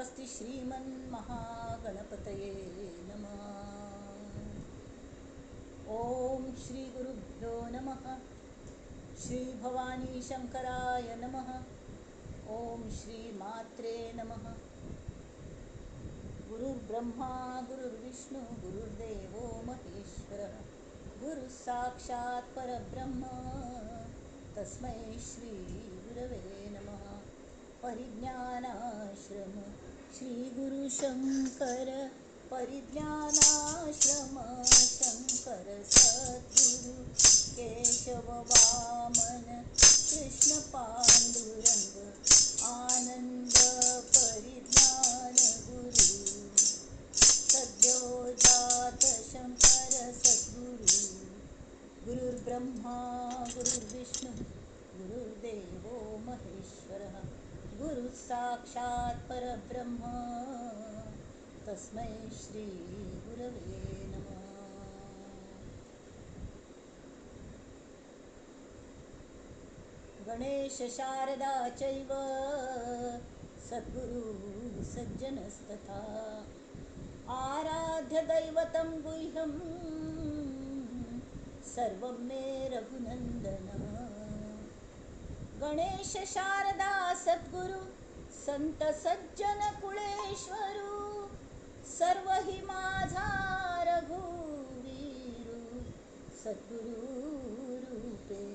स्वस्ति श्रीमन्महागणपतये नमः। ओम श्री गुरुभ्यो नमः। श्री भवानी शंकराय नमः। ओम श्री मात्रे नमः। गुरुर्ब्रह्मा गुरुर्विष्णु गुरुर्देवो महेश्वरः। गुरु साक्षात् परब्रह्म तस्मै श्री गुरवे नमः। परिज्ञानाश्रम श्री गुरु शंकर परिज्ञानाश्रम शंकर सद्गुरु केशव वामन कृष्ण पांडुरंग आनंद परिज्ञान गुरु सद्योजात शंकर सद्गुरु। गुरुर्ब्रह्मा गुरुर्विष्णु गुरुर्देवो महेश्वरः। गुरु साक्षात् परब्रह्म तस्मै श्री गुरवे नमः। गणेश शारदा चैव सद्गुरु सज्जनस्तथा आराध्य दैवतं गुह्यं सर्वं मे रघुनंदन। गणेश शारदा सद्गुरु संत सज्जन कुळेश्वरू सर्व हि माझा रघुवीरू सद्गुरु रूपे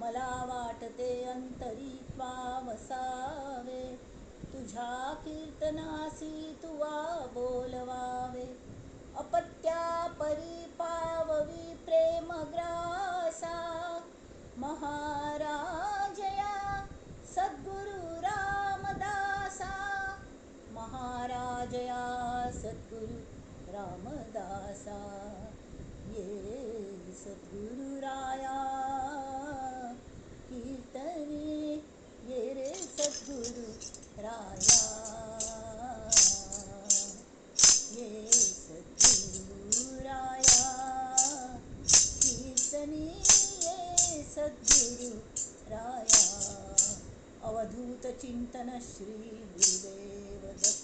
मला वाटते अंतरी वसावे तुझ्या कीर्तनासी तुवा बोलवावे अपत्या परिपाववी प्रेम ग्रासा महाराजया सद्गुरु रामदासा महाराजया सद्गुरु रामदासा ये सद्गुरु राया कीर्तने ये रे सद्गुरु राया ये सद्गुरु राया कीर्तने ये सद्गुरु राया। अवधूत चिंतन श्री गुरुदेव दत्त।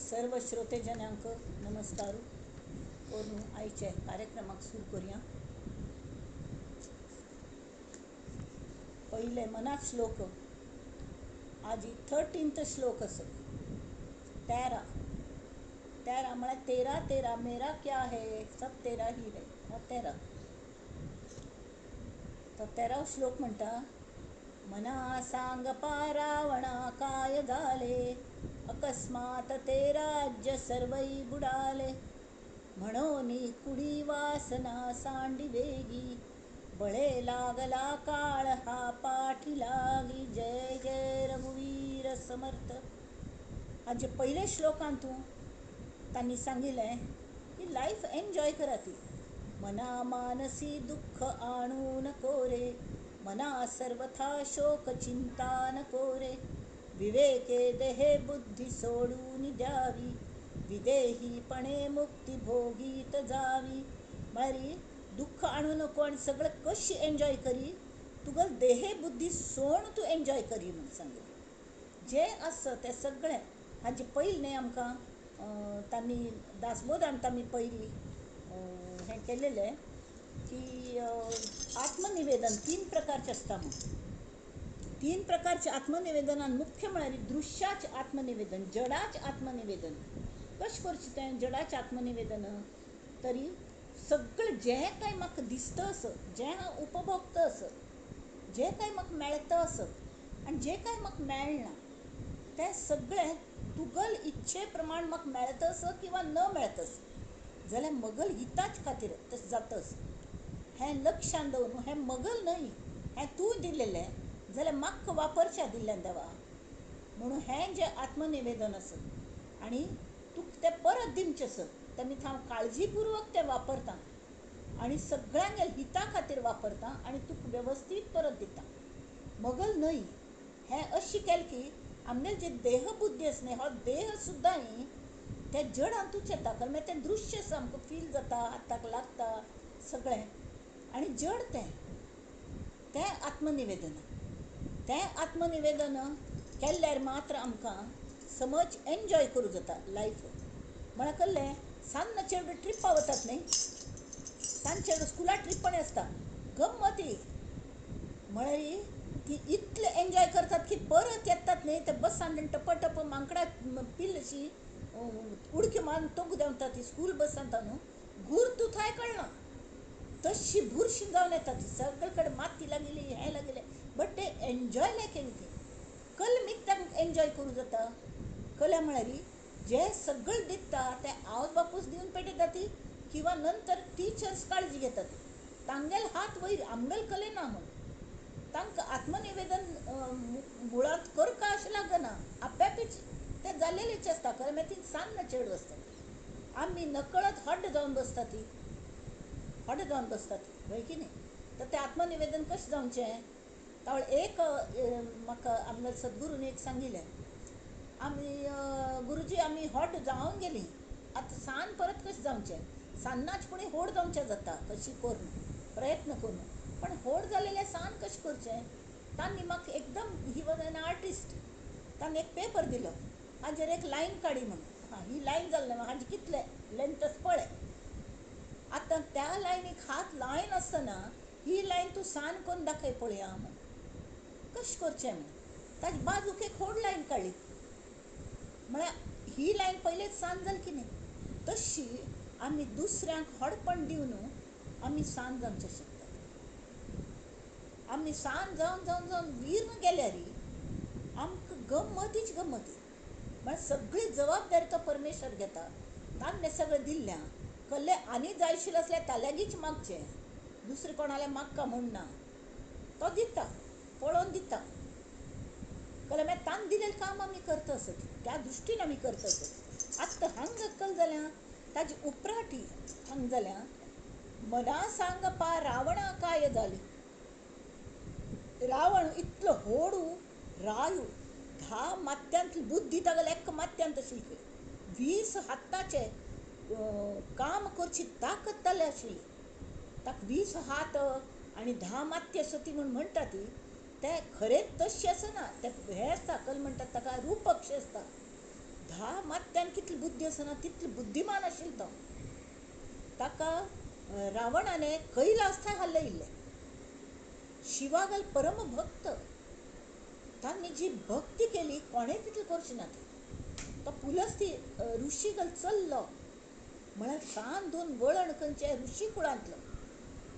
सर्व श्रोते जनांक नमस्कार करून आयच्या कार्यक्रमाक सुरू करूया। पहिले मनात श्लोक आजी 13th श्लोक असो 13 म्हणजे 13 मेरा क्या है सब तेरा ही है 13 तर 13 श्लोक म्हणता मना सांग पारावणा काय झाले अकस्मात ते राज्य सर्वई बुडाले म्हणून कुडी वासना सांडी वेगी बळे लागला काळ हा पाठी लागी जय जय रघुवीर समर्थ। आज पहिले श्लोकांतून त्यांनी सांगितलंय की लाईफ एन्जॉय करा ती मना मानसी दुःख आणू नको रे मना सर्वथा शोक चिंता नको रे विवेके देहे बुद्धी सोडून द्यावी विदेहीपणे मुक्ती भोगीत जावी। मारी दुःख आणू नको आणि सगळं कशी एन्जॉय करी तुगल देहे बुद्धी सोड तू एन्जॉय करी म्हणून सांगितलं। जे असं ते सगळें हाजे पयलीं न्ही आमकां तांणी दासबोधान तांणी पयलीं हें केलेलें की आत्मनिवेदन 3 प्रकारचे असता म्हणून 3 प्रकारचे आत्मनिवेदनान मुख्य म्हळ्यार दृश्याचे आत्मनिवेदन जडाचे आत्मनिवेदन कशें करचें तें जडाचें आत्मनिवेदन तरी सगळें जें कांय म्हाका दिसता आसत जें हांव उपभोगता आसत जें कांय म्हाका मेळटा आसत आनी जें कांय म्हाका मेळना तें सगळें तुगल इच्छे प्रमाण म्हाका मेळटा आसत किंवा न मेळटा आसत जाल्यार मगल हिताच खातीर तशें जाता आसत। हें लक्षांत दवरून हें मगल न्हय हें तूं दिलेलें जाल्यार म्हाका वापरचें दिल्लें देवा म्हणून हें जें आत्मनिवेदन आसत आनी तुका तें परत दिवचें आसत तेन्ना हांव काळजीपुर्वक तें वापरतां आनी सगळ्यांगे हिता खातीर वापरतां आनी तुका वेवस्थीत परत दिता। मगल न्हय हें अशें केलें की आमगे जे देह बुद्धी असणे हो देह सुद्धा ते जड हातूच येता कारण मागीर तें दृश्य सामको फील जाता हाताक लागता सगळें आनी जड तें आत्मनिवेदन केल्यार मात्र आमकां समज एन्जॉय करूं जाता लायफ म्हळ्यार कळ्ळें सांजचे चेडूं ट्रिप्पा वतात न्ही सांजचे स्कुला ट्रिप्पांनी आसता गम्मती म्हळ्यार ती इतले एन्जॉय करतात की परत येतात न्ही ते बसान टप टप मांकडा पिल्ल अशी उडकी मारून तोंक देंवता ती स्कूल बस सांगता न्हू घूर तू थंय कळना तशी बुरशी जावन येता ती सगळे कडेन माती लागिली हें लागिलें बट ते एन्जॉय लायक एनीथींग कल मीक तांकां एन्जॉय करूं जाता कल्या म्हळ्यार जे सगळें दिसता ते आवय बापूच दिवन पेटयता ती किंवा नंतर टिचर्स काळजी घेतात तांगेल हात वयर आमगेल कले ना म्हण तांकां आत्मनिवेदन मुळात करता अशें लागना आप्यापीच ते जाल्लेलेच आसता खरें मागीर ती सान्न चेडूं आसता आमी नकळत हड्ड जावन बसता ती वय की न्ही तर तें आत्मनिवेदन कशें जावचें तावळ एक म्हाका आमगे सद्गुरून एक सांगिल्लें आमी गुरुजी आमी हॉट जावन गेलीं आतां सान परत कशें जावचें सान्नाचे फुडें व्हड जावचें जाता कशी करून प्रयत्न करून पण व्हड जालेलें सान कशें करचें तांणी म्हाका एकदम ही वॉज एन आर्टिस्ट तांणी एक पेपर दिलो हाजेर एक लायन काडी म्हणून ही लायन जाल्लें हाजे कितले लेंथस पळय आतां त्या लायनीक हात लायन आसतना ही लायन तूं सान करून दाखय पळोवया म्हण कशें करचें म्हण ताजे बाजूक एक व्हड लायन काडली म्हळ्यार ही लायन पयलेच सान जाली की न्ही तशी आमी दुसऱ्यांक हडपण दिवन आमी सान जावचे शकता आमी सान जावन जावन जावन विर्ण गेल्यार आमकां गम्मतीच गम्मती म्हळ्यार सगळी जबाबदारी तो परमेश्वर घेता ताणें सगळें दिल्ल्या कल्ले आनी जाय आशिल्लें असलें ताल्यागीच मागचें दुसरें कोणालें मागता म्हणना तो दिता पळोवन दिता कळ्ळें मागीर ताणें दिलेलें काम आमी करता आसत त्या दृश्टीन आमी करता आसत आतां हांगा कल जाल्यार ताजे उपराटी हांगा जाल्यार मना सांगपा रावणा काय जाली रावण इतलो व्हडू रायू 10 मात्यांतली बुद्धी तागेले एक मात्यांत आशिल्ली 20 हाताचे काम करची ताकत ताले आशिल्ली ताका 20 हात आनी 10 मात्ये सती म्हूण म्हणटा ती ते खरेंच तशें आसना ते हें आसता कल म्हणटात ताका रुपक शें आसता 10 मात्यान कितली बुद्धी आसना तितली बुद्धिमान आशिल्लो तो ताका रावणाने कैलास थंय हालयल्लें शिवागल परम भक्त तांणी जी भक्ती केली कोणें तितली करची ना तो पुलस्ती ऋषीगल चल्लो म्हळ्यार सान दोन वळण खंयचे ऋषी कुळांतलो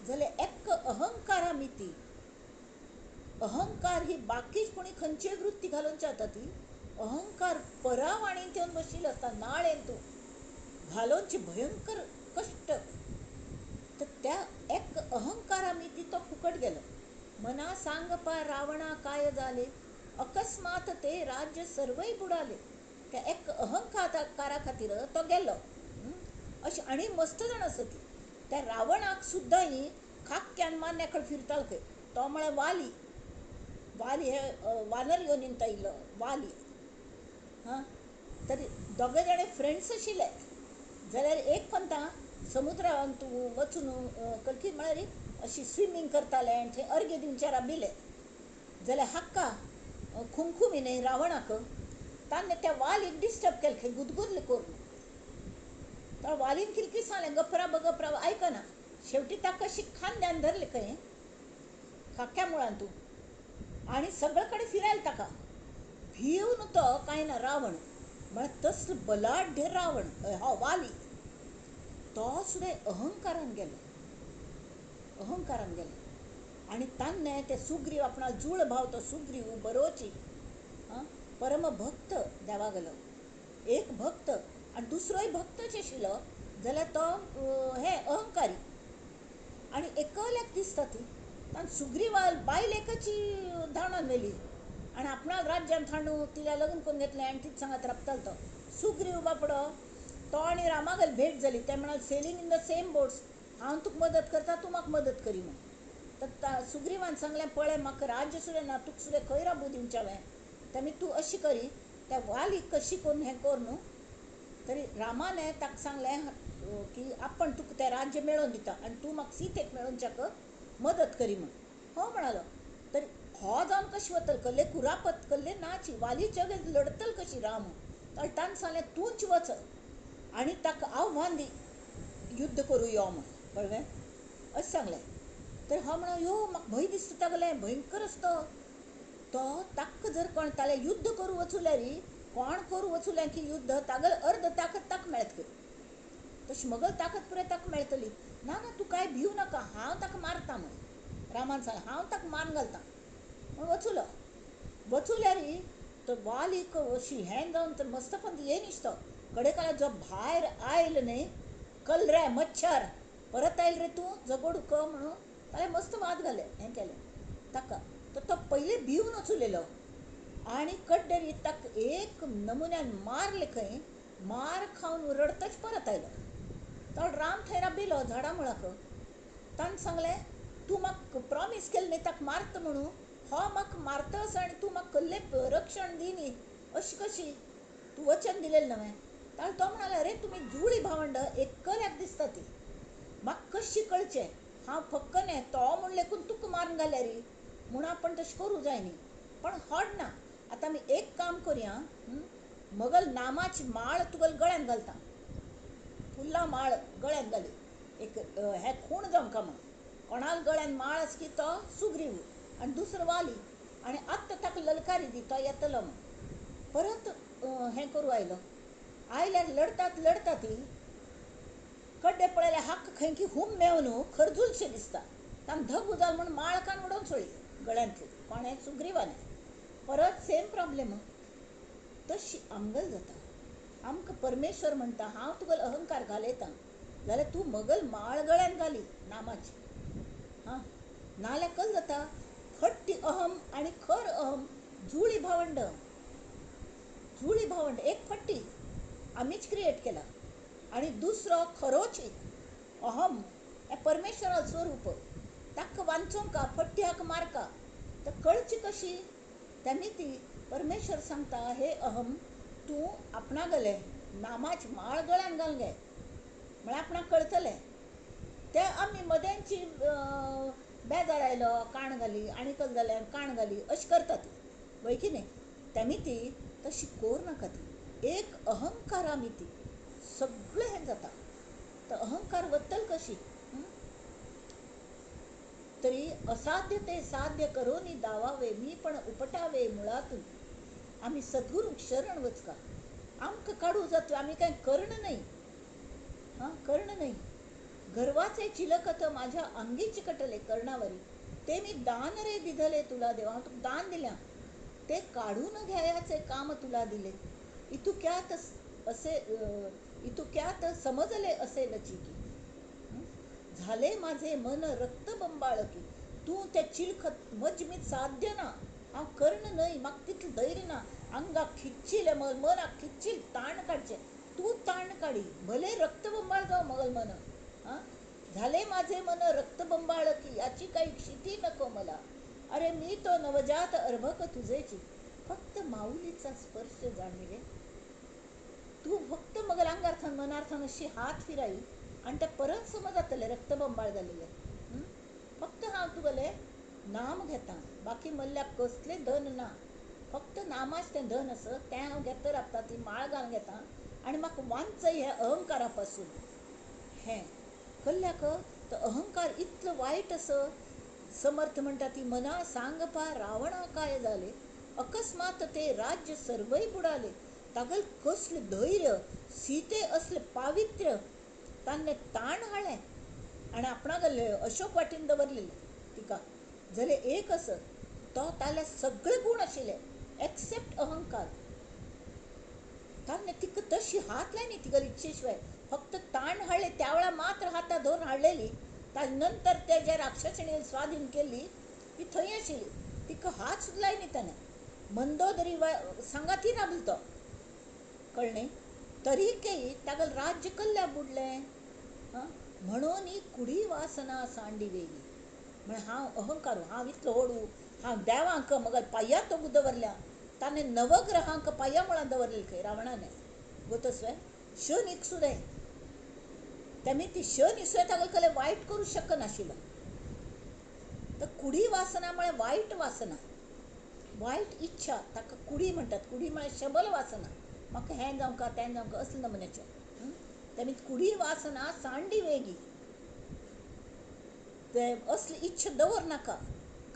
जाल्यार एक अहंकारा मिती अहंकार ही बाकीच कोणी खंयची वृत्ती घालूनची जाता ती अहंकार परावाणीन येवन बशिल्लो आसता नाळेन तूं घालोवची भयंकर कश्ट तर त्या एक अहंकारा मिती तो फुकट गेलो मना सांगपा रावणा काय जाले अकस्मात ते राज्य सर्वय बुडाले त्या एक अहंकारा खातीर तो गेलो अशी आनी मस्त जाण आसा ती त्या रावणाक सुद्दां ही खाक्क्यान मान्याकड फिरतालो खंय तो म्हळ्यार वाली हे वानर योनींत आयिल्लो वाली तरी दोगे जाणे फ्रेंड्स आशिल्ले जाल्यार एक पंता समुद्रान तूं वचून कलकी म्हळ्यार अशी स्विमींग करताले आनी थंय अर्घ्य दिवचे राबिले जाल्यार हाक्का खुमखुमी न्ही रावणाक ताणें त्या वालीक डिस्टर्ब केलें खंय गुदगुदले करून तो वालीन किलकी सांगलें गपरा आयकना शेवटी ताका अशी खांद्यान धरलें खंय खाक्या मुळान तूं आनी सगळे कडेन फिरायलें ताका भिवन तो कांय ना रावण म्हळ्यार तसलो बलाढ्य रावण हो वाली तो सुद्दां अहंकारान गेलो आनी ताणें ते सुग्रीव आपणा जूळ भाव तो सुग्रीव बरोवची परम भक्त देवा गेलो एक भक्त आनी दुसरोय भक्तच आशिल्लो जाल्यार तो हे अहंकारी आनी एकल्याक दिसता ती ताणें सुग्रीवा बायल एकाची धांवडावन व्हेली आनी आपणा राज्यान थांडू तिला लग्न करून घेतलें आनी तीच सांगात राबतालो तो सुग्रीव बापडो तो आनी रामागल भेट जाली ते म्हणाल selling in the same boats हांव तुका मदत करता तूं म्हाका मदत करी म्हूण तर सुग्रीवान सांगलें पळय म्हाका राज्य सुद्दां ना तुका सुद्दां खंय राबू दिवचें हांवें त्यामुळे तू अशी करी त्या वाली कशी कोण हें कर न्हू तरी रामाने ताका सांगलें की आपण तुका तें राज्य मेळोवन दिता आनी तूं म्हाका सीतेक मेळोवच्याक मदत करी म्हण हो म्हणालो. तरी हो जावन कशी वतल कसले कुरापत कसले नाची वालीच्या लढतल कशी राम तर ताणें सांगलें तूंच वच आनी ताका आव्हान दी युद्ध करूं यो म्हण कळ्ळें अशें सांगलें. तर हो म्हणो यो म्हाका भंय दिसता तागेलें भयंकर आसता तो ताक जर कळटालें युद्ध करूं वचूलें री कोण करूं वचूलें की युद्ध तागेल अर्ध ताकद ताका मेळटली तशी मगल ताकद पुराय ताका मेळटली. ना ना तूं कांय भिवू नाका हांव ताका मारता म्हण रामान सांगलें हांव ताका मारून घालता म्हण वचूलो. वचूल्या री तो वालीक अशी हें जावन तर मस्तपण येयन इश्तो कडे काला जो भायर आयल न्ही कल रे मच्छर परत आयल रे तूं झगडूक म्हणून ताणें मस्त वाद घाले हें केलें ताका. तर तो पयलीं भिवून वचूलेलो आनी कड्डेरी ताका एक नमुन्यान मारले खंय मार खावन रडतच परत आयलो. तो राम थंय राबिलो झाडा मुळाक ताणें सांगलें तूं म्हाका प्रॉमीस केलें न्ही ताका मारता म्हणून हो म्हाका मारतस आनी तूं म्हाका कसलें रक्षण दी न्ही अशी कशी तूं वचन दिलेलें न्हय. ताणें तो म्हणालो अरे तुमी जुळी भावंड एकल्याक दिसता ती म्हाका कशी कळचें हांव फक्क न्ही तो म्हूण लेकून तुका मारून घाल्या री म्हूण आपण तशें करूं जाय न्ही पण होड ना. आतां आमी एक काम करया मगल नामाची माळ तुगेल गळ्यान घालता फुल्लां माळ गळ्यान घाली एक हें खूण जावंका म्हण कोणाल गळ्यान माळ आसा की तो सुग्रीव आनी दुसरो वाली आनी आत्तां ताका ललकारी दी तो येतलो म्हण परत हें करूं आयलो. आयल्यार लढतात लढतात कड्डे पळयले हाक खंय की हुम मेव न्हू खरजूलशें दिसता ताणें धग उजाल म्हूण माळ कान उडोवन सोडली गळ्यांतली कोणें सुग्रीवाने. परत सेम प्रॉब्लेम तशी आमगल जाता. आमकां परमेश्वर म्हणटा हांव तुगेलो अहंकार घालयता जाल्यार तूं मगल माळ गळ्यान घाली नामाची हां नाल्यार कस जाता खट्टी अहम आनी खर अहम जुळी भावंड एक फट्टी आमीच क्रिएट केला आनी दुसरो खरोच अहम हें परमेश्वराचो स्वरूप ताका वांचूंका फट्टी हाका मारका तर कळची कशी त्यांनी ती परमेश्वर सांगता हे अहम तूं आपणा गले नामाची माळ गळ्यान घाल गे म्हळ्यार आपणाक कळटलें. ते आमी मदेंची बेजार आयलो काण घाली आनी कस जालें काण घाली अशें करतात वय की न्ही. तेमी ती तशी कोर नाका ती एक अहंकार आमी ती सगळें हें जाता. तर अहंकार वतल कशी तरी असाध्य ते साध्य करोनी दावावे मी पण उपटावे मुळातून आम्ही सद्गुरू शरण वचका आमकां काढू जातो आम्ही काय कर्ण नाही हां कर्ण नाही. गर्वाचे चिलकत माझ्या अंगी चिकटले कर्णावरी ते मी दान रे दिधले तुला देवा हांव तुका दान दिल्या ते काढून घ्यायचे काम तुला दिले इतुक्यात असे इतुक्यात समजले असे लचिकी झाले माझे मन रक्तबंबाळ की तू त्या चिलखत मजमीत साध्य ना हांव कर्ण नाही म्हाका तितलें धैर्य ना अंगाक खिच्चिले मनाक खिच्चिल ताण काडचे तू ताण काडी भले रक्तबंबाळ जावं मगल मन हां झाले माझे मन रक्तबंबाळ की याची काही क्षिती नको मला अरे मी तो नवजात अर्भक तुझेची फक्त माऊलीचा स्पर्श जाणविले तू फक्त मगल अंगार्थान मनार्थान अशी हात फिराई आणि त्या परत समजतले रक्तबंबाळ झालेले फक्त हांव तुगेले नाम घेता बाकी मल्ल्याक कसले धन ना फक्त नामाच तें धन असत तें हांव घेता राबता ती माळ घालून घेता आनी म्हाका वांचय ह्या अहंकारा पासून हें कल्ल्याक तो अहंकार इतलो वायट असं समर्थ म्हणटा ती मना सांगपा रावणा काय झाले अकस्मात ते राज्य सर्वय बुडाले तागल कसले धैर्य सीते असले पावित्र्य तान्ने ताण हाडलें आनी आपणागले अशोक वाटेन दवरलेले तिका जाले एक असत तो ताले सगळे गुण आशिल्ले एक्सेप्ट अहंकार तान्ने तिका तशी हात लायनी तिगल इच्छे शिवाय फक्त ताण हाडले त्या वेळा मात्र हाता धरून हाडलेली ताजे नंतर ते जे राक्षसणी स्वाधीन केली ती थंय आशिल्ली तिका हात सुद्दां लायनी ताणें मंदोदरी सांगाती राबलो तो कळ्ळें तरीकेय तागल राज्य कल्ल्या बुडलें म्हणून ही कुडी वासना सांडी वेली म्हण हांव अहंकारू हांव इतलो ओडू हांव देवांक मगल पाय्या तो दवरल्या ताने नवग्रहांक पांया दवरलेले खंय रावणाने गोतस्वे श निकसुदे तेमी ती श निसुये तागेले वायट करू शकनाशिल्लो तर कुडी वासना म्हळ्यार वायट वासना वायट इच्छा ताका कुडी म्हणटात कुडी म्हळ्यार शबल वासना म्हाका हें जावंका तें जावंका असले नमुन्याचें तेमी कुडी वासना सांडी वेगी ते असली इच्छा दवर नाका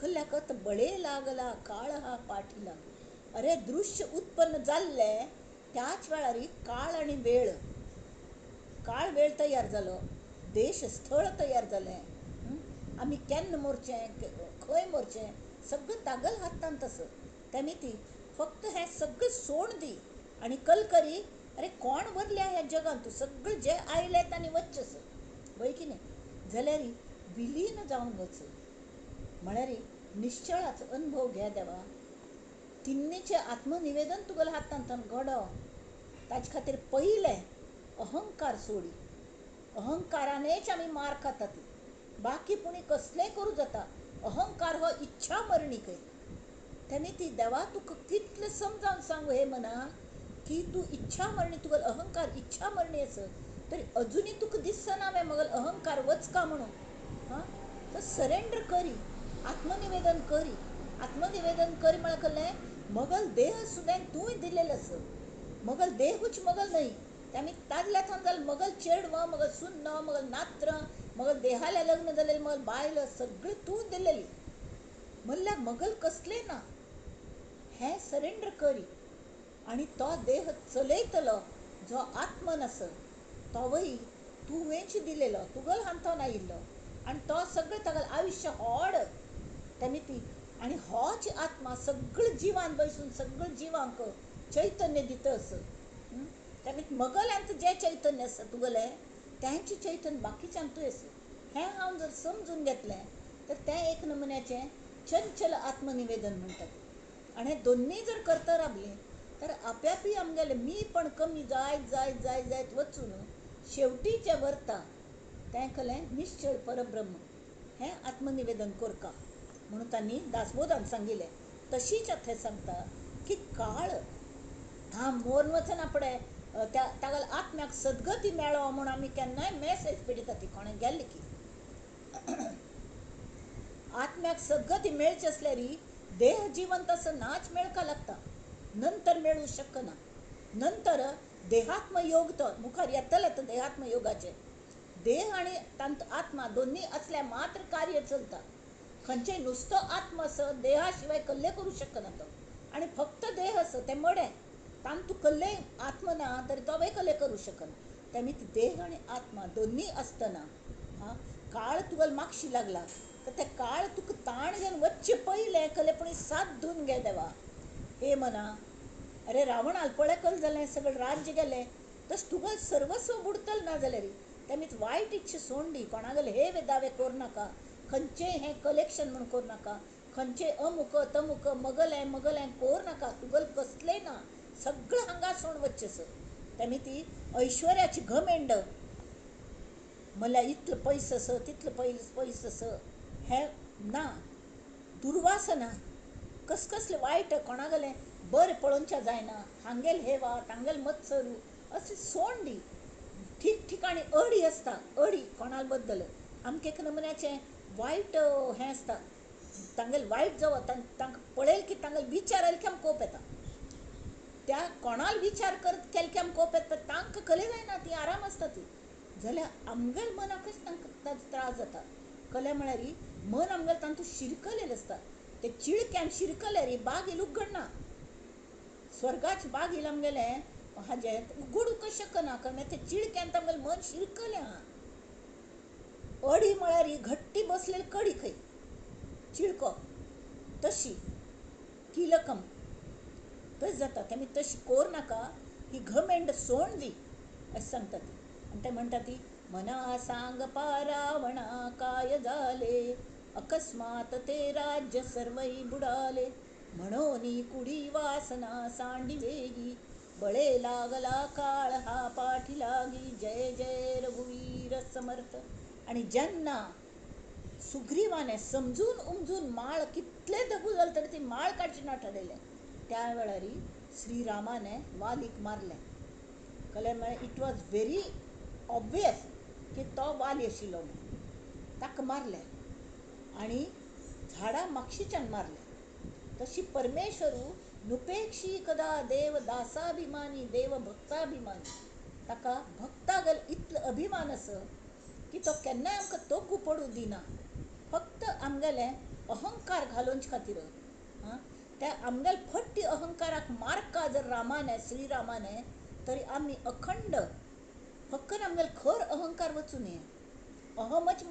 कल्ल्याकत बळे लागला काळ हा पाठीला अरे दृश्य उत्पन्न जाल्ले त्याच वेळार काळ आनी वेळ काळ वेळ तयार जालो देश स्थळ तयार जालें आमी केन्ना मरचें खंय मरचें सगळें तागल हातांत आसा तेमी ती फक्त हें सगळें सोड दी आनी कलकरी अरे कोण बदल्या ह्या जगान तूं सगळें जें आयलें तांणी वच्चेस वय की न्ही जाल्यार विलीन जावन वच म्हळ्यार निश्चळाचो अनुभव घे देवा तिन्नीचें आत्मनिवेदन तुगेल्या हातांतल्यान घडो ताचे खातीर पयलें अहंकार सोडी अहंकारानेच आमी मार खातात बाकी पुणी कसलेंय करूं जाता अहंकार हो इच्छा मरणी खंय तेमी ती देवा तुका कितलें समजावन सांगू हे मना की तूं इच्छा मरणी तुगेलो अहंकार इच्छा मरणी आसा तरी अजुनी तुका दिसना हांवें म्हगेलो अहंकार वचका म्हणून हां तर सरेंडर करी आत्मनिवेदन करी म्हळ्यार कहलें म्हगेलो देह सुद्दां तूंय दिलेलो आसा म्हगेलो देहूच म्हगेलो न्हय तेमी ताजल्या थान जाल्यार म्हगेलो चेडवो म्हगेलो सुन्न म्हगेलो नात्र म्हगेलो देहाल्या लग्न जालेली म्हगेलो बायल सगळीं तूं दिलेली म्हणल्यार म्हगेलो कसलें ना हें सरेंडर करी आनी तो देह चलयतलो जो आत्मन आसा तोवय तुवेंच दिलेलो तुगेलो हातान आयिल्लो आनी तो सगळें तागेलें आयुश्य होड तेमी ती आनी होच आत्मा सगळें जिवान बसून सगळें जिवांक चैतन्य दिता आसा तेमी म्हगेल्यांत जें चैतन्य आसा तुगेलें तेंचें चैतन्य बाकीच्यांतूय आसा हें हांव जर समजून घेतलें तर तें एक नमुन्याचें चंचल आत्मनिवेदन म्हणटात आनी हें दोन्ही जर करता राबलीं तर आप्यापी आमगेलें मी पण कमी जायत जायत जायत जायत वचून शेवटी जें व्हरता तें कहलें निश्चळ परब्रह्म हें आत्मनिवेदन करता म्हणून तांणी दासबोधान सांगिल्लें तशीच थंय सांगता की काळ हा मोर वचना पळय तागेल्या आत्म्याक सद्गती मेळो म्हणून आमी केन्नाय मॅसेज पिडिता ती कोणें गेल्ली की आत्म्याक सद्गती मेळची असल्यार देह जिवंत आसा नाच मेळका लागता नंतर मेळू शकना नंतर देहात्म योग तो मुखार येतले तर देहात्म योगाचे देह आनी तांत आत्मा दोन्ही असल्या मात्र कार्य चलता खंयचेय नुसतो आत्मा आसा देहा शिवाय कल्ले करू शकना तो आनी फक्त देह आसा तें मडें तांत तूं कल्ले आत्मा ना तरी तोय कल्ले करूं शकना तेमी ती देह आनी आत्मा दोन्ही आसतना काळ तुगेलो मागशी लागला तर ते काळ तुका ताण घेवन वच्चे पयलें कलेपणी साथ धुवन घे देवा हे मना अरे रावण आल्पळे कल जालें सगळें राज्य गेलें तस तुगेलें सर्वस्व बुडतलें ना जाल्यार तेमी वायट इच्छा सोडली कोणागेले हे दावे करूं नाका खंयचेय हें कलेक्शन म्हूण करूं नाका खंयचेय अमुक तमुक मगलें करूं नाका तुगेलें कसलेंय ना सगळें हांगा सोड वच्चेस तेमी ती ऐश्वर्याची घमेंड म्हणल्यार इतलो पयसो आसा तितलो पयसो आसा हें ना दुर्वासना कसले वायट कोणागेलें बरें पळोवनचें जायना हांगेल हे वाट हांगेल मत्सरू अशें सोड दी ठीक ठिकाणी अडी आसता अडी कोणा बद्दल आमकां एक नमुन्याचें वायट हें आसता तांगेल वायट जावप तांकां पळयलें की तांगेल विचार आयले की आमकां कोप येता त्या कोणाल विचार करत केले की आमकां कोप येता तांकां कले जायना ती आराम आसता ती जाल्यार आमगेल मनाकच तांकां ताजो त्रास जाता कले म्हळ्यार मन आमगेलें तांतूं शिरकलेलें आसता ते चिळक्यान शिरकल्यार बाग येयला उगडना स्वर्गाची बाग येयला आमगेलें हाजें उगडूंक शकना कारण ते चिळक्यान आमगेलें मन शिरकलें आहा अडी म्हळ्यार घट्टी बसलेली कडी खंय चिळको तशी किलकम तशें जाता तेमी तशी कोर नाका ही घमेंड सोड दी अशें सांगता ती आनी ते म्हणटा ती मना सांग पारावणा काय जाले अकस्मात ते राज्य सर्वई बुडाले म्हणून कुडी वासना सांडी वेगी बळे लागला काळ हा पाठी लागी जय जय रघुवीर समर्थ आणि जेन्ना सुग्रीवाने समजून उमजून माळ कितले दगू जाले तरी ती माळ काडची ना ठरयलें त्या वेळारी श्रीरामाने वालीक मारले. कळ्ळें म्हळ्यार इट वॉज व्हेरी ऑब्वियस की तो वाली आशिल्लो म्हणून ताका मारले आनी झाडां मागशीच्यान मारले. तशी परमेश्वरू नुपेक्षी कदा देव दासाभिमानी देव भक्ताभिमानी. ताका भक्तागल इतलो अभिमान आसा की तो केन्नाय आमकां तोग्गू पडूं दिना. फक्त आमगेले अहंकार घालोवचे खातीर त्या आमगेले फट्टी अहंकाराक मारका जर रामाने श्रीरामाने तरी आमी अखंड फक्त आमगेले खर अहंकार वचूं नये. अहमच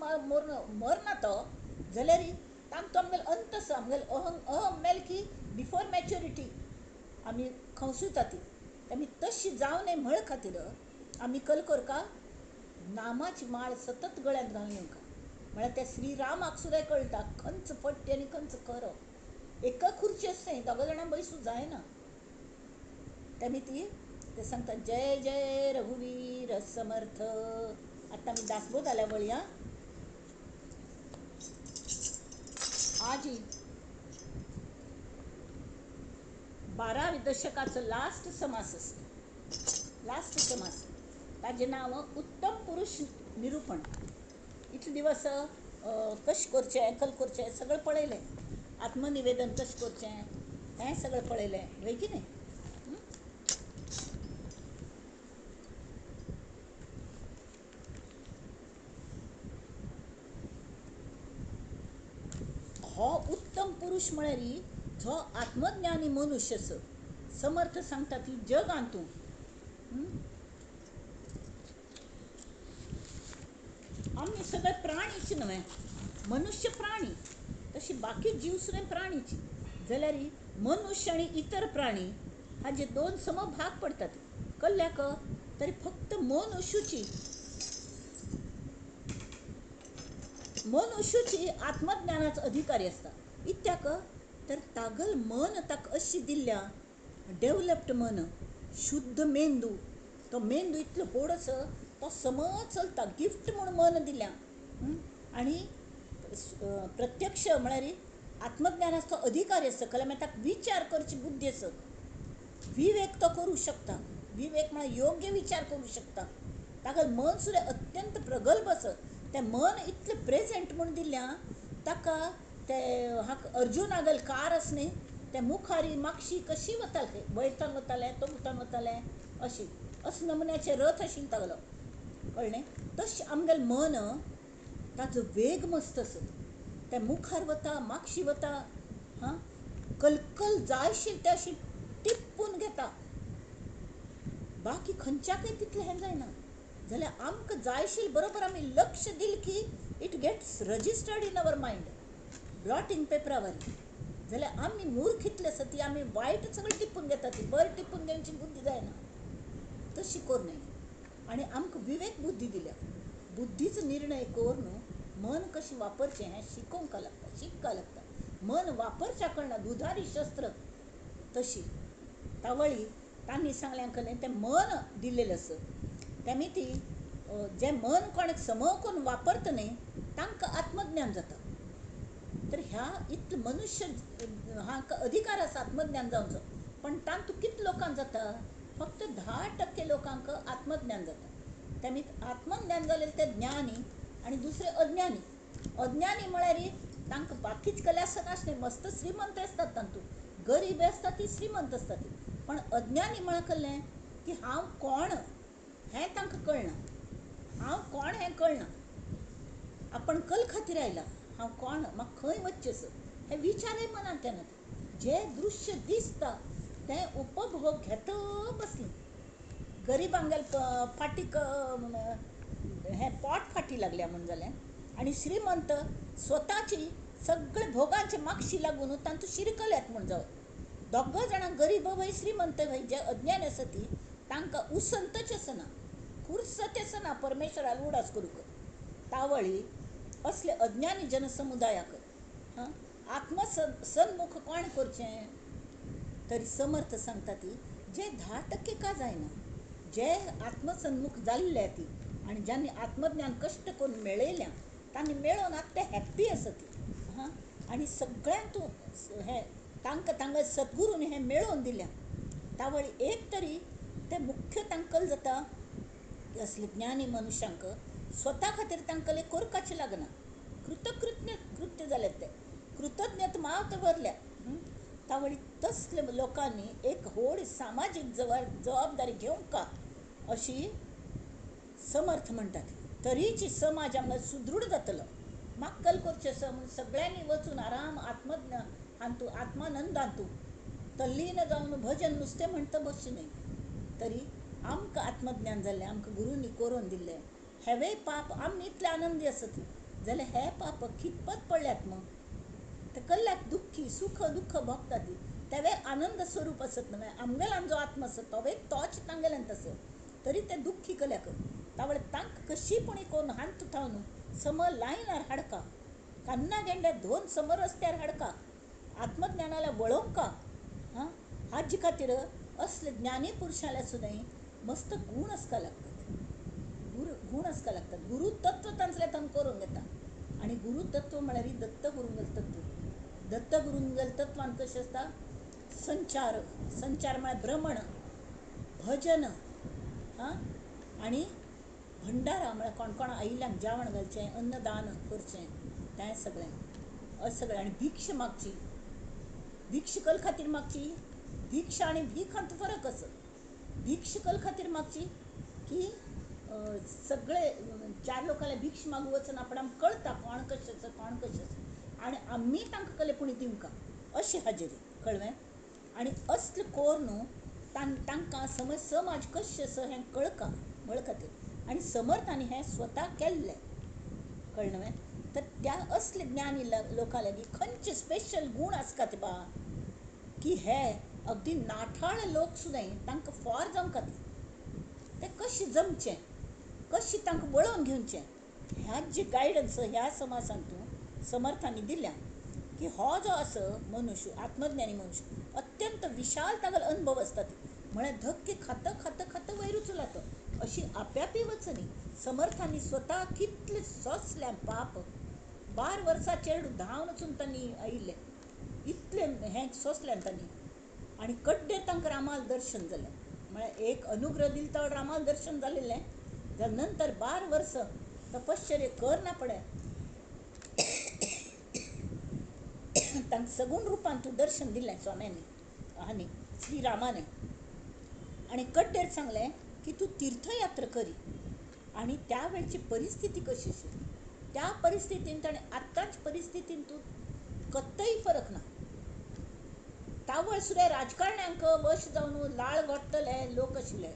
मरना तो जाल्यार तांकां आमगेलो अंत आसा. आमगेलो अहम मेल की बिफोर मॅच्युरिटी आमी खंसूता ती आमी तशी जावं नये म्हळ खातीर आमी कल करका नामाची माळ सतत गळ्यांत घालूं येवका. म्हळ्यार त्या श्रीरामाक सुद्दां कळटा खंच फट्टी आनी खंच खरो. एका खुर्ची आसता दोगां जाणां बसूं जायना. तेमी ती ते सांगता जय जय रघुवीर समर्थ. आतां आमी दासबोधाल्या वळया. आजी 12व्या दशकाचो लास्ट समास आसा. लास्ट समास ताजें नांव उत्तम पुरुश निरूपण. इतले दिवस कशें करचें कल करचें सगळें पळयलें. आत्मनिवेदन कशें करचें हें सगळें पळयलें वय की न्ही. हो उत्तम पुरुष म्हळ्यार जो आत्मज्ञानी मनुष्य आसा. समर्थ सांगता ती जग हातूं आमी सगळे प्राणीच न्हय. मनुष्य प्राणी तशी बाकी जीव सुद्दां प्राणीच. जाल्यार मनुष्य आनी इतर प्राणी हाजे दोन समभाग पडटात. कल्ल्याक तरी फक्त मनुष्याची आत्मज्ञानाचो अधिकारी आसता. इत्याक तर तागल मन ताका अशी दिल्ल्या डेवलप्ड मन शुद्ध मेंदू. तो मेंदू इतलो व्हड आसा तो समज चलता. गिफ्ट म्हणून मन दिल्या. आनी प्रत्यक्ष म्हळ्यार आत्मज्ञानाचो अधिकारी आसता. कळ्ळें मागीर ताका विचार करची बुद्धी आसा. विवेक तो करूं शकता. विवेक म्हळ्यार योग्य विचार करूं शकता. तागेलें मन सुद्दां अत्यंत प्रगल्भ आसा. तें मन इतलें प्रेझेंट म्हणून दिल्ल्या ताका ते हाका अर्जुनागेल कार आसा न्ही ते मुखारी मागशी कशी वताले वयतान वताले तोगतान वताले अशी अशे नमुन्याचे रथ आशिल्लो तागेलो. कळ्ळें. तशें आमगेलें मन ताजो वेग मस्त आसा. ते मुखार वता मागशी वता कलकल जायशील ते अशी टिपून घेता. बाकी खंयच्याकय तितलें हें जायना. जाल्यार आमकां जायशील बरोबर आमी लक्ष दिलें की it gets registered in our mind blotting पेपरा वरी. जाल्यार आमी मूर्ख इतले आसा ती आमी वायट सगळें टिपून घेता. ती बरें टिपून घेवची बुद्धी जायना. तशी करूं नये. आनी आमकां विवेक बुद्धी दिल्या. बुद्धीचो निर्णय करून मन कशें वापरचें हें शिकोवंक लागता शिकूंक लागता. मन वापरच्या कळना दुधारी शस्त्र तशी तावळी तांणी सांगलें कळ्ळें तें मन दिल्लेलें आसा. तेमी ती जें मन कोणें समव करून वापरता न्ही तांकां आत्मज्ञान जाता. तर ह्या इतले मनुष्य हाका अधिकार आसा आत्मज्ञान जावचो. पण तांतूं कितल्या लोकांक जाता. फक्त 10% लोकांक आत्मज्ञान जाता. तेमी आत्मज्ञान जालेले ते ज्ञानी आनी दुसरे अज्ञानी. अज्ञानी म्हळ्यार तांकां बाकीच कल्यासन आसना. मस्त श्रीमंत आसतात तांतूं. गरीब आसता ती श्रीमंत आसता ती. पण अज्ञानी म्हळ्यार कळ्ळें की हांव कोण हें तांकां कळना. हांव कोण हें कळना. आपण कल खातीर आयला. हांव कोण म्हाका खंय वचचें आसा हे विचारय मनांत येना. जें दृश्य दिसता तें उपभोग घेता बसलीं. गरिबांगेल फाटीक हें पोट फाटी लागल्या म्हण जालें. आनी श्रीमंत स्वताची सगळे भोगांचे मागशी लागून तांतूं शिरकल्यात म्हण जावं. दोगां जाणां गरीब वय श्रीमंत वय जे अज्ञानी आसा ती तांकां उसंतच आसना फुर्सत आसना परमेश्वराल उडास करूंक. तावळी असले अज्ञानी जनसमुदायाक आत्मसन्मुख कोण करचें. तरी समर्थ सांगता ती जे 10% का जायना जे आत्मसन्मुख जाल्ले ती आनी ज्यांनी आत्मज्ञान कश्ट करून मेळयल्या तांणी मेळोन आतां ते हॅप्पी आसा ती. आनी सगळ्यांक तूं हें तांकां तांगे सद्गुरून हें मेळोवन दिल्या. तावळी एक तरी ते मुख्य तांकल जाता असले ज्ञानी मनशांक स्वता खातीर तांकले करपाचें लागना. कृत्य जाले ते कृतज्ञत मात भरल्या. तावळी तसल्या लोकांनी एक व्हड सामाजीक जबाबदारी घेवंका अशी समर्थ म्हणटात. तरीची समाज आमकां सुदृढ जातलो. माक्कल करचें सगळ्यांनी वचून आराम आत्मानंद हातू तल्लीन जावन भजन नुस्तें म्हणटा बसचें न्हय. तरी आमकां आत्मज्ञान जाल्लें, आमकां गुरूंनी करून दिल्लें. हेवेय पाप आमी इतले आनंदी आसत जाल्यार हे पाप कितपत पडल्यात मग. ते कल्ल्याक दुख्खी सुख दुःख भोगता ती तेवे आनंद स्वरूप असत न्हय. आमगेल्यान जो आत्मा आसत तोवे तोच तांगेल्यान तसो. तरी ते दुख्खी कल्याक तावळे तांकां कशीपणी करून हांत थावन सम लायनार हाडका. कन्ना गेंडे 2 सम रस्त्यार हाडका. आत्मज्ञानाला वळोवंका. हाजे खातीर असले ज्ञानी पुरुषाले सुद्दां मस्त गूण आसका लागतात. गूण आसका लागतात. गुरु तत्व तांचले तान करून घेता. आणि गुरु तत्व म्हळ्यार दत्त गुरूंगेल तत्व. दत्त गुरूंगेल तत्वान कशें आसता, संचार म्हळ्यार भ्रमण, भजन आनी भंडारा म्हळ्यार कोणकोणा आयिल्ल्यांक जेवण घालचें, अन्नदान करचें, तें सगळें. आनी भिक्ष मागची. भिक्षुकल खातीर मागची. भिक्षा आनी भीक हांत फरक आसा. भिक्षुकल खातीर मागची की सगळे 4 लोकांले भिक्ष मागू वचून आपणाक कळटा कोण कशें आसा कोण कशें आसा आनी आमी तांकां कले पुणी दिवंका अशी हाजेरी कळ्ळें. आनी असले कोर न्हू तांकां समाज कशें आसा हें कळका खातीर आनी समर्थांनी हें स्वता केल्लें कळ्ळें. तर त्या असले ज्ञानी लोकां लागीं खंयचे स्पेशल गूण आसतात बा की हे अगदी नाठाळ लोक सुद्दां तांकां फॉर जावंक ते कशें जमचें, कशें तांकां वळोवन घेवचें, ह्याच जे गायडन्स ह्या समाजांतूं समर्थांनी दिल्या की हो जो आसा मनुश्य, आत्मज्ञानी मनुश्य अत्यंत विशाल तागेलो अनुभव आसता. म्हळ्यार धक्के खातं वयर उचला तो अशी आप्यापी वचनी समर्थांनी स्वता कितले सोंसल्यां पाप. 12 वर्सां चेडूं धांवन वचून तांणी आयिल्लें इतलें हें सोंसल्यां तांणी. आनी कड्डेर तांकां रामाल दर्शन जालें. म्हळ्यार एक अनुग्रह दिल तो रामाल दर्शन जालेलें. जाल्या नंतर 12 वर्सां तपश्चर्या करना पडे तांकां सगूण रुपान तूं दर्शन दिलें स्वाम्यांनी श्रीरामाने. आनी कड्डेर सांगलें की तूं तीर्थयात्रा करी. आनी त्या वेळची परिस्थिती कशी आशिल्ली, त्या परिस्थितींत आनी आतांच्या परिस्थितींत तूं कत्तय फरक ना. तावळ सुद्दां राजकारण्यांक वश जावन लाळ घोट्टले लोक आशिल्ले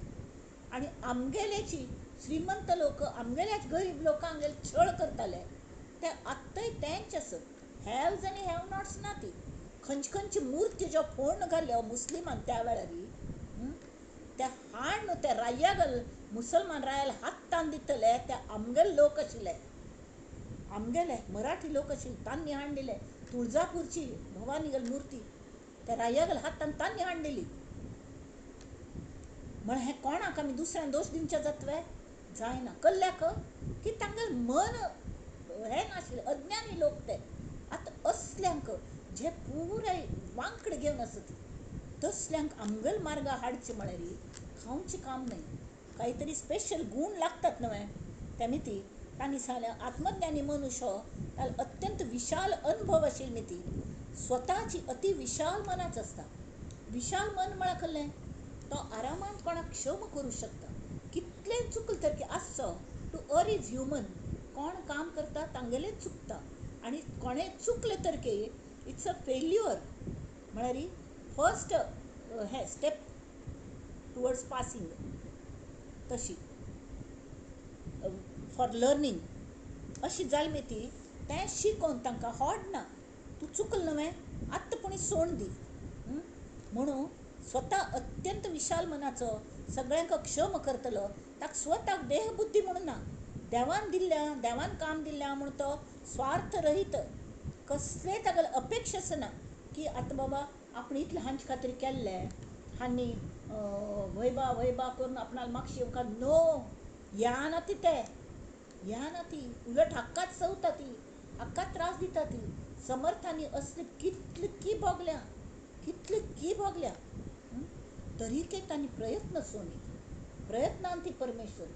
आनी आमगेलेची श्रीमंत लोक आमगेल्याच गरीब लोकांगेर छळ करताले. ते आत्ताय तेंच आसत. हॅव्स आनी हॅव नॉट्स ना. ती खंयची मुर्त्यो ज्यो फोडून घाल्यो मुस्लिमान त्या वेळार ते हाड न्हू ते राय्यागल मुसलमान रायाल हातान दितले ते आमगेले लोक आशिल्ले. आमगेले मराठी लोक आशिल्ले तांणी हाडलेले. तुळजापूरची भवानीगल मुर्ती त्या राय्यागल हातान तांणी हाडलेली. म्हळ्यार हें कोणाक आमी दुसऱ्यांक दोश दिवचे जातवे जायना. कल्ल्याक की तांगेलें मन हें नाशिल्लें. अज्ञानी लोक ते. आतां असल्यांक जे पुराय वांकडे घेवन आसत तसल्यांक आमगेले मार्गा हाडचें म्हळ्यार खावचें काम न्हय. कांय तरी स्पेशल गूण लागतात न्हय. तेमी ती तांणी सांगलें आत्मज्ञानी मनुश्य हो ताका अत्यंत विशाल अनुभव आशिल्ली ती स्वताची अति विशाल मनाच आसता. विशाल मन म्हळ्यार कसलें, तो आरामान कोणाक क्षम करूं शकता. कितलें चुकलें तर की आसचो टू अर इज ह्युमन. कोण काम करता तांगेलें चुकता आनी कोणें चुकलें तर की इट्स अ फेल्युअर. म्हळ्यार फर्स्ट हे स्टेप टुवर्ड्स पासिंग तशी फॉर लर्निंग अशी जाल्ली ती. तें शिकोवन तांकां होड ना. तूं चुकलें न्हय आत्तां पुणी सोड दी म्हणून स्वता अत्यंत विशाल मनाचो सगळ्यांक क्षम करतलो. ताका स्वताक देह बुद्धी म्हणून ना. देवान दिल्ल्या देवान काम दिल्ल्या म्हणून तो स्वार्थ रहीत कसलेय तागेले अपेक्षा आसना की आतां बाबा आपण इतलें हांचे खातीर केल्लें हांणी वयबा करून आपणाक मागशी येवंका. नो ह्या ना ती ह्या ना ती उलट हक्काच चवता ती हक्काच त्रास दिता ती. समर्थांनी असले कितले की भोगल्या कितले की भागल्या तरी के तांणी प्रयत्न सोनी प्रयत्नांती परमेश्वर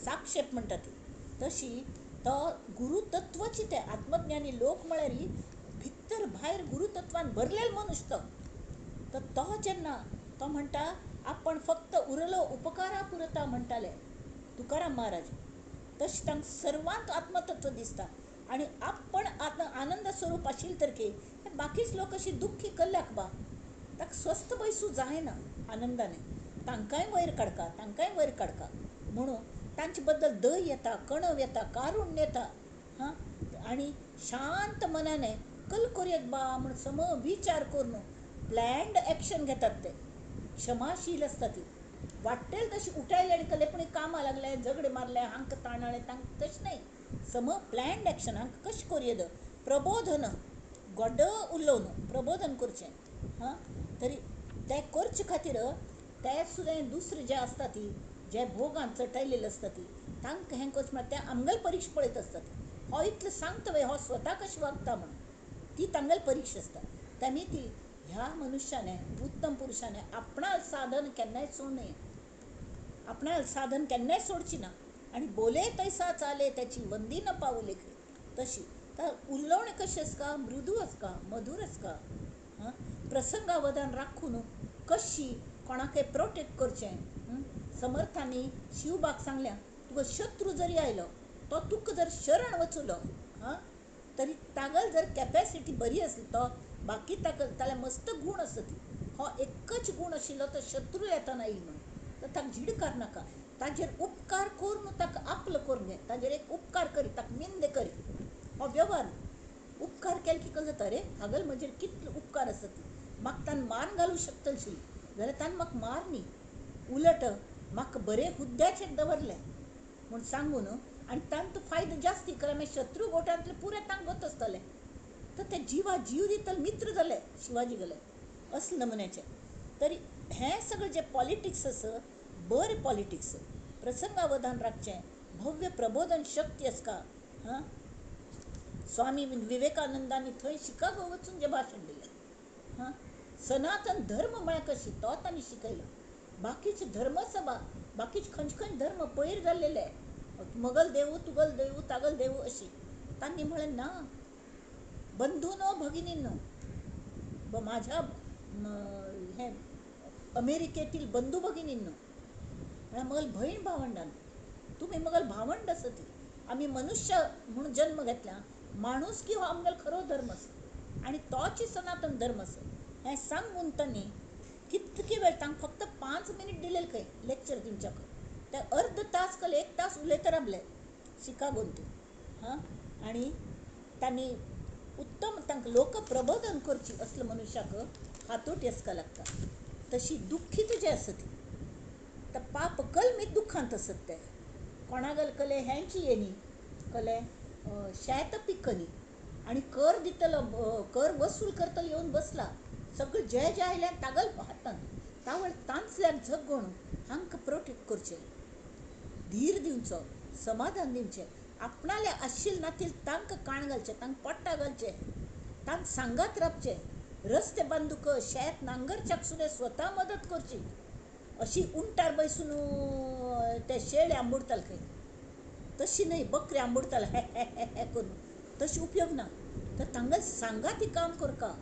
साक्षेप म्हणटा ती तशी तो गुरुतत्वाची ते आत्मज्ञानी लोक म्हळ्यार भितर भायर गुरुतत्वान भरलेलो मनुष्य तर तो जेन्ना तो म्हणटा आपण फक्त उरलो उपकारा पुरता म्हणटाले तुकाराम महाराज तशें तांकां सर्वांत आत्मतत्व दिसता आणि आपण आनंद स्वरूप आशिल्ले तरके बाकीच लोक अशी दुख्खी कल्ल्याक बा ताका स्वस्थ बैसू जायना आनंदाने तांकांय वयर काडका म्हणून तांचे बद्दल दय येता कणव येता कारुण्य येता हां आणि शांत मनाने कल करूयात बा म्हण सम विचार करून प्लॅन्ड ॲक्शन घेतात ते क्षमाशील असतात ती वाटेल तशी उठायले आणि कलेपणी कामा लागले झगडे मारले हांक ताणाले तांक तशें नाही सम प्लॅन्ड ॲक्शन हांक कशें करूयेद प्रबोधन गोड उलोवन प्रबोधन करचें हां तरी ते करचे खातीर ते सुद्दां दुसरे जे आसता ती जे भोगान चटयलेले आसता ती तांकां हें करचें म्हळ्यार ते आमगेल परीक्षा पळयत आसतात हो इतलें सांगता वे हो स्वता कशें वागता म्हणून ती तांगेल परीक्षा आसता तेमी ती ह्या मनुश्याने उत्तम पुरुषाने आपणाल साधन केन्नाय सोडची ना आणि बोले तैसा चाले त्याची वंदी न पावू लेखी तशी तर उल्लवणे कशी आसका मृदू आसका मधुर आसका हां प्रसंगावधान राखून कशी कोणाकय प्रोटेक्ट करचें समर्थांनी शिवबाक सांगल्या तुका शत्रू जरी आयलो तो तुका जर शरण वचूलो हां तरी तागल जर कॅपॅसिटी बरी आसली तो बाकी ताका मस्त गूण आसा ती हो एकच गूण आशिल्लो तो शत्रू येतना येईल म्हणून तर ताका झिडकार नाका ताजेर उपकार करून ताका आपलं करून घे ताजेर एक उपकार करी ताका निंद करी हो व्यवहार उपकार केले की कसं जाता रे हागल म्हजेर कितले उपकार आसा ती म्हाका तान मान घालूं शकतलशी जाल्यार तान म्हाका मार न्ही उलट म्हाका बरे हुद्द्याचेर दवरले म्हूण सांगून आनी तांचो फायदो जास्ती कारण मागीर शत्रू गोठांतले पुरे तांकां गोत आसतले तर ते जीव दितले मित्र जाले शिवाजी गेले असले नमुन्याचे तरी हें सगळें जे पॉलिटिक्स आसा बरें पॉलिटिक्स प्रसंगावधान राखचें भव्य प्रबोधन शक्ती आसका हां स्वामी विवेकानंदांनी थंय शिकागो वचून जें भाशण दिलें हां सनातन धर्म म्हळ्यार कशी तो तांणी शिकयलो बाकीचे धर्मसभा बाकीचे खंयचे धर्म पयर जाल्लेले मगल देवू तुगल देवू तागल देवू अशी तांणी म्हळें ना बंधूनो भगिनींनो माझ्या हे अमेरिकेतील बंधू भगिनींनो मगल बहीण भावंडांनो तुम्ही मगल भावंड आसा ती आम्ही मनुष्य म्हणून जन्म घेतला माणूस की हो आमगेल खरो धर्म आसा आणि तोच सनातन धर्म आसा हें सांगून तांणी कितके वेळ तांकां फक्त 5 मिनीट दिलेले खंय लेक्चर दिवच्याक ते अर्ध तास कले 1 तास उलयता राबले शिकागोन तूं हां आणि तांणी उत्तम तांकां लोक प्रबोधन करची असले मनुश्याक हातोटी आसका लागता तशी दुख्खीत जे आसा ती तर पाप कलमीत दुख्खांत आसत ते कोणागल कले हेंची येनी कले शेत पिकनी आणि कर दितलो कर वसूल करतलो येवन बसला सगळं जे आयल्यान तागल हातान तावळ तांचल्याक झगोण हांकां प्रोटेक्ट करचें धीर दिवचो समाधान दिवचें आपणाले आशिल्ले नातील तांकां काण घालचें तांकां पोट्टा घालचें तांकां सांगात राबचें रस्ते बांदूक शेत नांगरच्याक सुद्दां स्वता मदत करची अशी उंटार बैसून ते शेळे आंबुडताले खंय तशी न्हय बकरी आंबुडताले हे करून तशी उपयोग ना तर तांकां सांगाती काम करका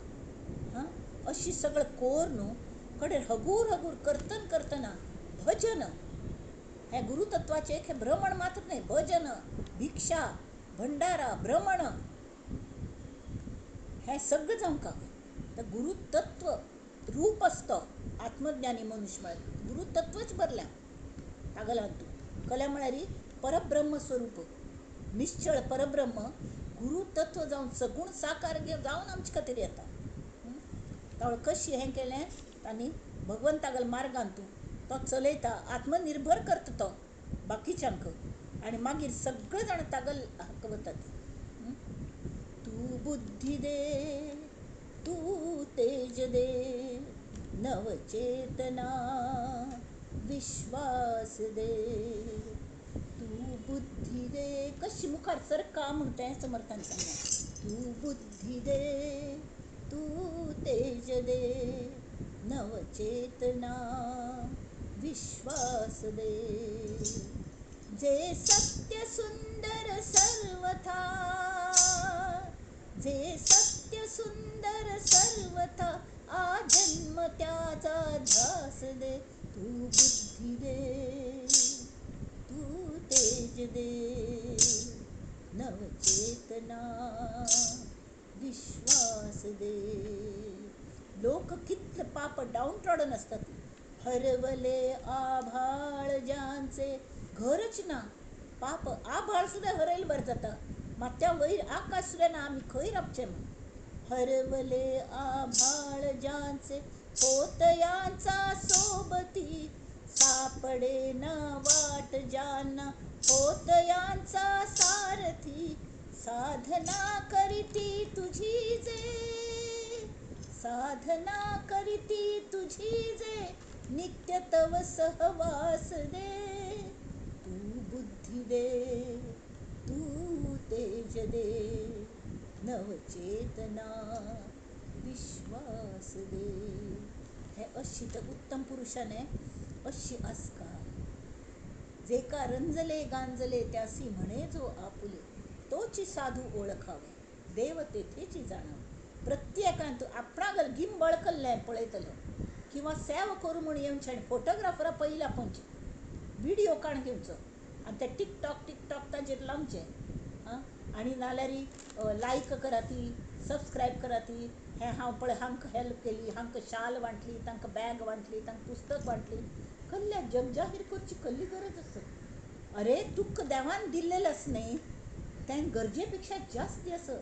हां अशी सगळं कोर न्हू कडेन हगूर करतना भजन हे गुरुतत्वाचे हे भ्रमण मात्र नाही भजन भिक्षा भंडारा भ्रमण हे सगळं जावंका तर गुरुतत्व रूप असतं आत्मज्ञानी मनुष्य म्हळ्यार गुरुतत्वच भरल्या तागला तूं कल्या म्हळ्यार परब्रह्म स्वरूप निश्चळ परब्रह्म गुरुतत्व जावन सगूण साकार जावन आमचे खातीर येता तावळ कशी हें केलें तांणी भगवंतागल मार्गान तूं तो चलयता आत्मनिर्भर करता तो बाकीच्यांक आनी मागीर सगळे जाण तागल हाका वतात तू बुद्धी दे तू तेज दे नवचेतना विश्वास दे तू बुद्धी दे कशी मुखार सरका म्हणून तें समर्थान सांगलें तू बुद्धी दे तू तेज दे, नवचेतना विश्वास दे. जे सत्य सुंदर सर्वथा, जे सत्य सुंदर सर्वथा, आजन्म त्याचा ध्यास दे. तू बुद्धी दे, तू तेज दे, नवचेतना विश्वास दे. लोक कितले पाप डाऊन असतात. हरवले आभाळ ज्यांचे, घरच ना पाप आभाळ सुद्धा हरयल बर जाता. मात्या वयर आकाश सुद्धा ना आम्ही खंय राबचे म्हण. हरवले आभाळ ज्यांचे, होतयांचा सोबती, सापडे ना वाट ज्यांना, होतयांचा सारथी. साधना करीती तुझी जे, साधना करीती तुझी जे, नित्य तव सहवास दे. तू बुद्धी दे, तू तेज दे, नवचेतना विश्वास दे. हे अशी तर उत्तम पुरुषाने अशी आसका. जे का रंजले गांजले त्यासी म्हणे जो आपुले, तोची साधू ओळखावे, देव तेथेची जाणावे. प्रत्येकान तू आपणागल गिम बळकल्ले पळयतलो किंवा सेव करू म्हण येवचे आनी फोटोग्राफरा पयला पोंचे व्हिडिओ काण घेवचो आनी ते टिकटॉक ताचेर लावचे. आनी नाल्यार लायक कराती, सबस्क्रायब कराती. हे हांव पळय हांकां हेल्प केली, हांकां शाल वांटली, तांकां बॅग वांटली, तांकां पुस्तक वांटली. कसल्या जगजाहीर करची कसली गरज आसा. अरे तुका देवान दिल्लेलें आसा न्ही, तें गरजेपेक्षा जास्त आसा.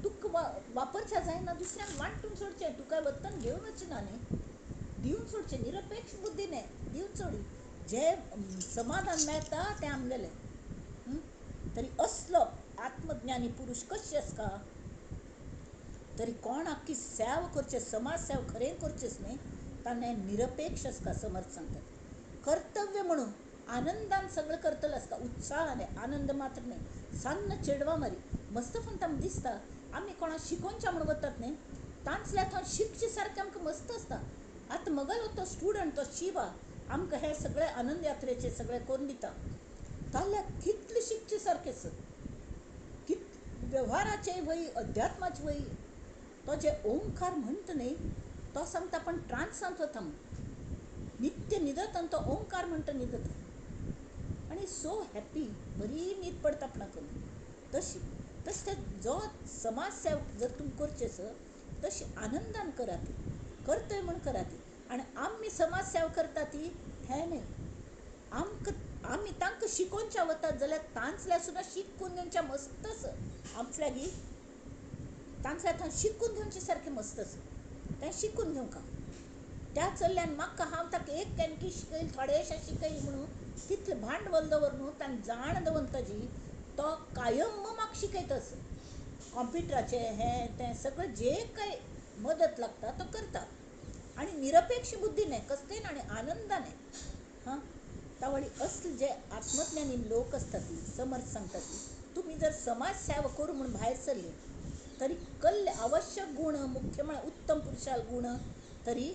तुका वापरच्या जायना दुसऱ्यांक वांटून सोडचें. तुका वत्तन घेवन वचना न्ही, दिवन सोडचें. निरपेक्ष बुद्धीने दिवन सोडी. जे समाधान मेळटा तें आमगेलें. तरी असलो आत्मज्ञानी पुरुष कशें आसता. तरी कोणाक की सेव करचें, समाज सेव खरें करचेंच न्ही, ताणें निरपेक्ष आसता. समर्थ सांगतात कर्तव्य म्हणून आनंदान सगळं करतलं असता, उत्साहाने. आनंद मात्र नाही. सन्न चेडवा मारी मस्त पण आमकां दिसता. आमी कोणाक शिकोवच्या म्हणून वतात न्ही, तांचल्या थंय शिकचे सारकें आमकां मस्त आसता. आतां म्हगेलो तो स्टुडंट तो शिवा आमकां हे सगळे आनंद यात्रेचे सगळे करून दिता. ताल्या कितले शिकचे सारकें आसा. व्यवहाराचे वय, अध्यात्माचे वय. तो जे ओंकार म्हणटा न्ही, तो सांगता पण ट्रान्सांत वता म्हण. नित्य न्हिदत आनी तो ओंकार म्हणटा न्हिदता. आनी सो हॅप्पी, बरी न्हीद पडटा आपणाक. तशें जो समाज सेव जर तुमी करचे आसत, तशी आनंदान करात, करतय म्हण करात. आनी आमी समाज सेव करता ती हें न्ही. आमी तांकां शिकोवच्या वतात जाल्यार तांचल्या सुद्दां शिकून घेवचें मस्त आसा. आमचल्यागी तांचल्या थंय शिकून घेवचे सारकें मस्त आसा. तें शिकून घेवंका. त्या चल्ल्यान म्हाका हांव ताका एक कॅनकी शिकयल, थोडेशें शिकयल म्हणून तितलें भांडवल दवर न्हू, ताणें जाण दवन ताजी तो कायम म्हाका शिकयतास. कॉम्प्युटराचें हें तें सगळें जे काय मदत लागता तो करता. आनी निरपेक्ष बुद्धीने कसलें आनी आनंदाने. तावळी असले जे आत्मज्ञानी लोक असतात, समर्थ सांगतात, तुम्ही जर समाज सेवा करू म्हणून भायर सरले तरी कसले आवश्यक गुण, मुख्य म्हळ्यार उत्तम पुरुषाल गुण. तरी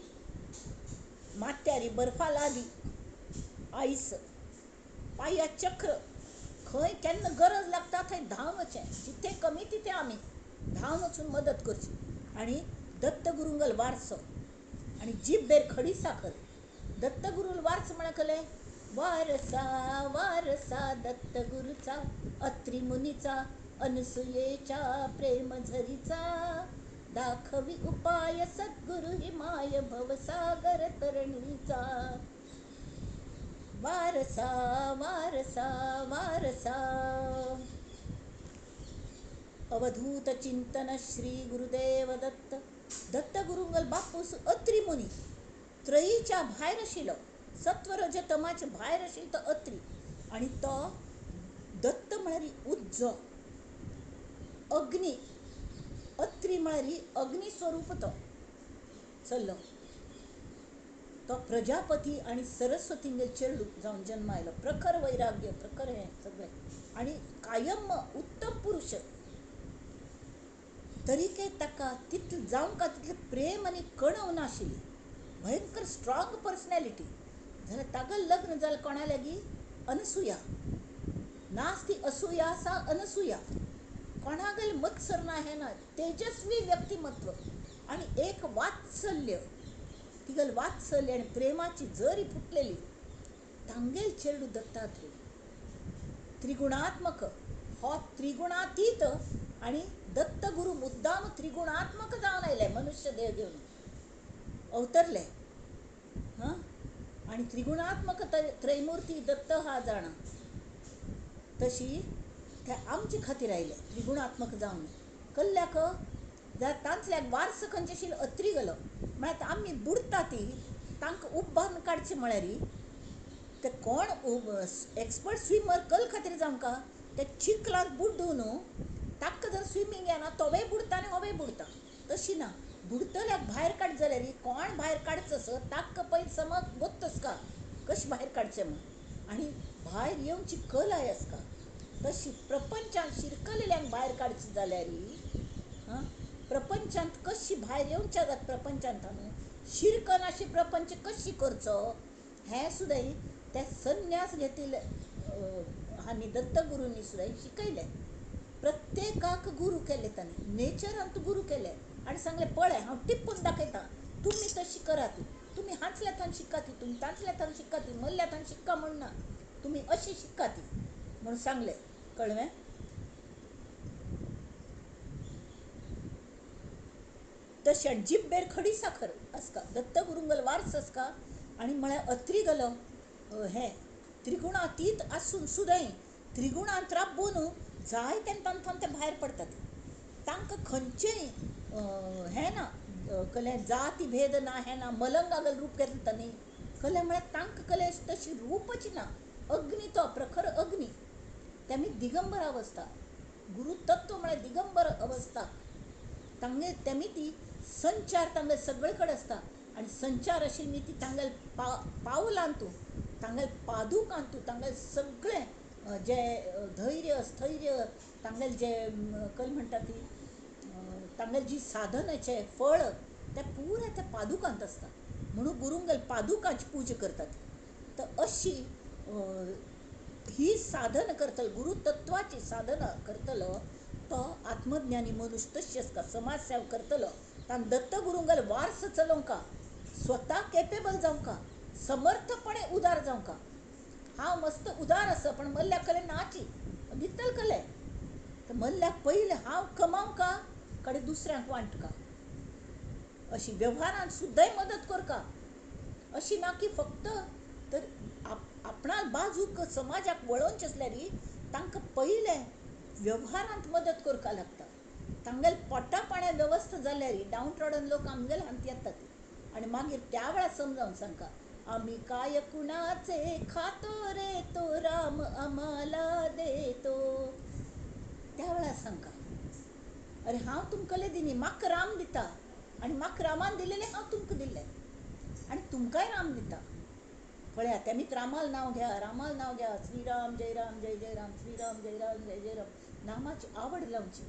माथ्यारी बर्फालादी आईस पाया चक्र, खंय केन्ना गरज लागता थंय धांवन वचें. जिथे कमी तिथे आमी धांवन वचून मदत करची. आनी दत्तगुरूंगल वारसो आनी जिब्बेर खडी साखर. दत्तगुरूल वारस म्हळ्यार कले वारसा वारसा दत्तगुरूचा, अत्री मुनीचा, अनसुयेच्या प्रेम झरीचा, दाखवी उपाय सद्गुरु ही माय भवसागर तरणीचा. वारसा वारसा वारसा. अवधूत चिंतन श्री गुरुदेव दत्त. दत्तगुरुंगल बापूस अत्री मुनी त्रयीच्या भायर आशिल्लो. सत्वरज तमाचे भायर आशिल्लो तो अत्री. आनी तो दत्त म्हळ्यार उज्जो, अग्नी. अत्री म्हळ्यार अग्नी स्वरूप तो चल्लो. तो प्रजापती आनी सरस्वतींगेर चेडू जावन जन्म आयलो. प्रखर वैराग्य, प्रखर हें सगळें. आनी कायम उत्तम पुरुश. तरी काय ताका तितलें जावंका तितलें प्रेम आनी कणव नाशिल्ली, भयंकर स्ट्रॉंग पर्सनॅलिटी. जाल्यार ताका लग्न जालें कोणा लागीं? अनसुया. नास्ती असूया सा अनसुया. कोणागेल मत्सर ना, हे ना, तेजस्वी व्यक्तिमत्व आणि एक वात्सल्य. तिगेल वात्सल्य आणि प्रेमाची जरी फुटलेली. तांगेल चेडू दत्तात्रय त्रिगुणात्मक, हो त्रिगुणातीत. आणि दत्तगुरु मुद्दाम त्रिगुणात्मक जावन आयले, मनुष्य देह घेवन अवतरले. हां, आणि त्रिगुणात्मक त्रैमूर्ती दत्त हा जाणा. तशी ते आमचे खातीर आयले त्रिगुणात्मक जावन. कल्ल्याक जाल्यार तांतल्याक वारस खंयचेशील अत्री गेलो. म्हळ्यार आमी बुडटा ती तांकां उब्बान काडचें म्हळ्यार ते कोण एक्सपर्ट स्विमर कल खातीर जावंका ते चिखलांत बुड्डू न्हू, ताका जर स्विमींग येना तोवय बुडता आनी होवय बुडता. तशी ना, बुडतल्याक भायर काड जाल्यार कोण भायर काडचस ताका पयलीं समज गोत्तस का कशें भायर काडचें म्हूण, आनी भायर येवची कल आयस का. तशी प्रपंचांत शिरकलेल्यांक भायर काडची जाल्यार प्रपंचांत कशी भायर येवच्या जाता, प्रपंचांत न्हू शिरकन अशी प्रपंच कशी करचो हें सुद्दां ते संन्यास घेतिल्ले हांणी दत्तगुरूंनी सुद्दां शिकयलें. प्रत्येकाक गुरू केले तांणी, नेचरांत गुरू केले आनी सांगलें पळय हांव टिपून दाखयतां, तुमी तशी करात, तुमी हांचल्या थंय शिकात, तुमी तांचल्या थंय शिकात, मल्ल्या थंय शिक्का म्हणना, तुमी अशी शिकात म्हणून सांगलें. कळ्ळें? तशें जिब्बेर खडी साखर आसका, दत्तगुरूंगल वारस आसका. आनी म्हळ्यार अत्री गेलो हें त्रिगुणातीत आसून सुद्दां त्रिगुणांत राबून जाय तेन्ना ते भायर पडटात. तांकां खंयचेंय हें ना, कळ्ळें, जाती भेद ना, हें ना, मलंगागल रूप घेतलें तांणी. कळ्ळें? म्हळ्यार तांकां कळ्ळें तशी रूपच ना, अग्नी तो प्रखर अग्नी. तेमी दिगंबर अवस्था, गुरुतत्व म्हळ्यार दिगंबर अवस्था. तांगे तेमी ती संचार तांगे सगळे कडेन आसता. आनी संचार आशिल्ली ती तांगेल पावलांतू, तांगेल पादुकांतू, तांगेल सगळें जे धैर्य स्थैर्य, तांगेल जे कल म्हणटा ती तांगेल जी साधनाचे फळ ते पुरे त्या पादुकांत आसता. म्हणून गुरूंगेल पादुकांची पुजा करतात. तर अशी ही साधन करतलो, गुरुतत्वाची साधना करतलो तो आत्मज्ञानी मनुष्य. तशी आसता समाज सेवा करतलो ताण दत्तगुरूंगेल वारस चलोवंका, स्वता केपेबल जावंका, समर्थपणे उदार जावंका. हांव मस्त उदार आसा पण मल्ल्याक कले नाची दितल कले, तर मल्ल्याक पयलें हांव कमावंका कडे दुसऱ्यांक वांटका. अशी व्यवहारांत सुद्दां मदत करका. अशी ना की फक्त तर आपणा बाजूक समाजाक वळोवचें आसल्यार तांकां पयलें व्यवहारांत मदत करका लागता. तांगेल पोटा पाण्या वेवस्था जाल्यार डावन ट्रॉडन लोक आमगेल हांत येतात आनी मागीर त्या वेळार समजावन सांगता आमी काय कुणाचे खातो रे तो राम आम्हाला देतो. त्या वेळार सांगता अरे हांव तुमकां दिनी, म्हाका राम दिता आनी म्हाका रामान दिलेलें हांव तुमकां दिल्लें आनी तुमकांय राम दिता. पळया तेमीच रामाल नांव घ्या, रामाल नांव घ्या, श्रीराम जय राम जय जय राम, श्रीराम जय राम जय जय राम नामाची आवड लावची.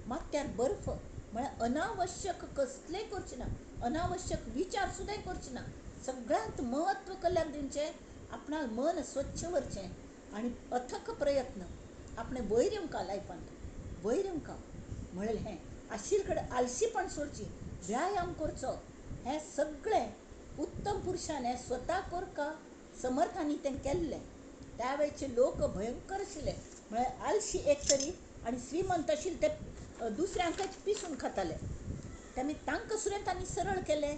मात त्यार बर्फ म्हळ्यार अनावश्यक कसलेंय करचें ना, अनावश्यक विचार सुद्दां करचें ना. सगळ्यांत महत्व कल्ल्याक दिवचें, आपणाल मन स्वच्छ करचें आनी अथक प्रयत्न आपणें वयर येवंका लायफांत, वयर येवंका म्हळ्यार हें आशिल्ले कडेन आलशीपण सोडची, व्यायाम करचो. हें सगळें उत्तम पुरुशान हें स्वता करका समर्थांनी तें केल्लें. त्या वेळचे लोक भयंकर आशिल्ले, म्हळ्यार आलशी एक तरी आनी श्रीमंत आशिल्ले ते दुसऱ्यांकच पिसून खाताले. तेमी तांकां सुद्दां तांणी सरळ केलें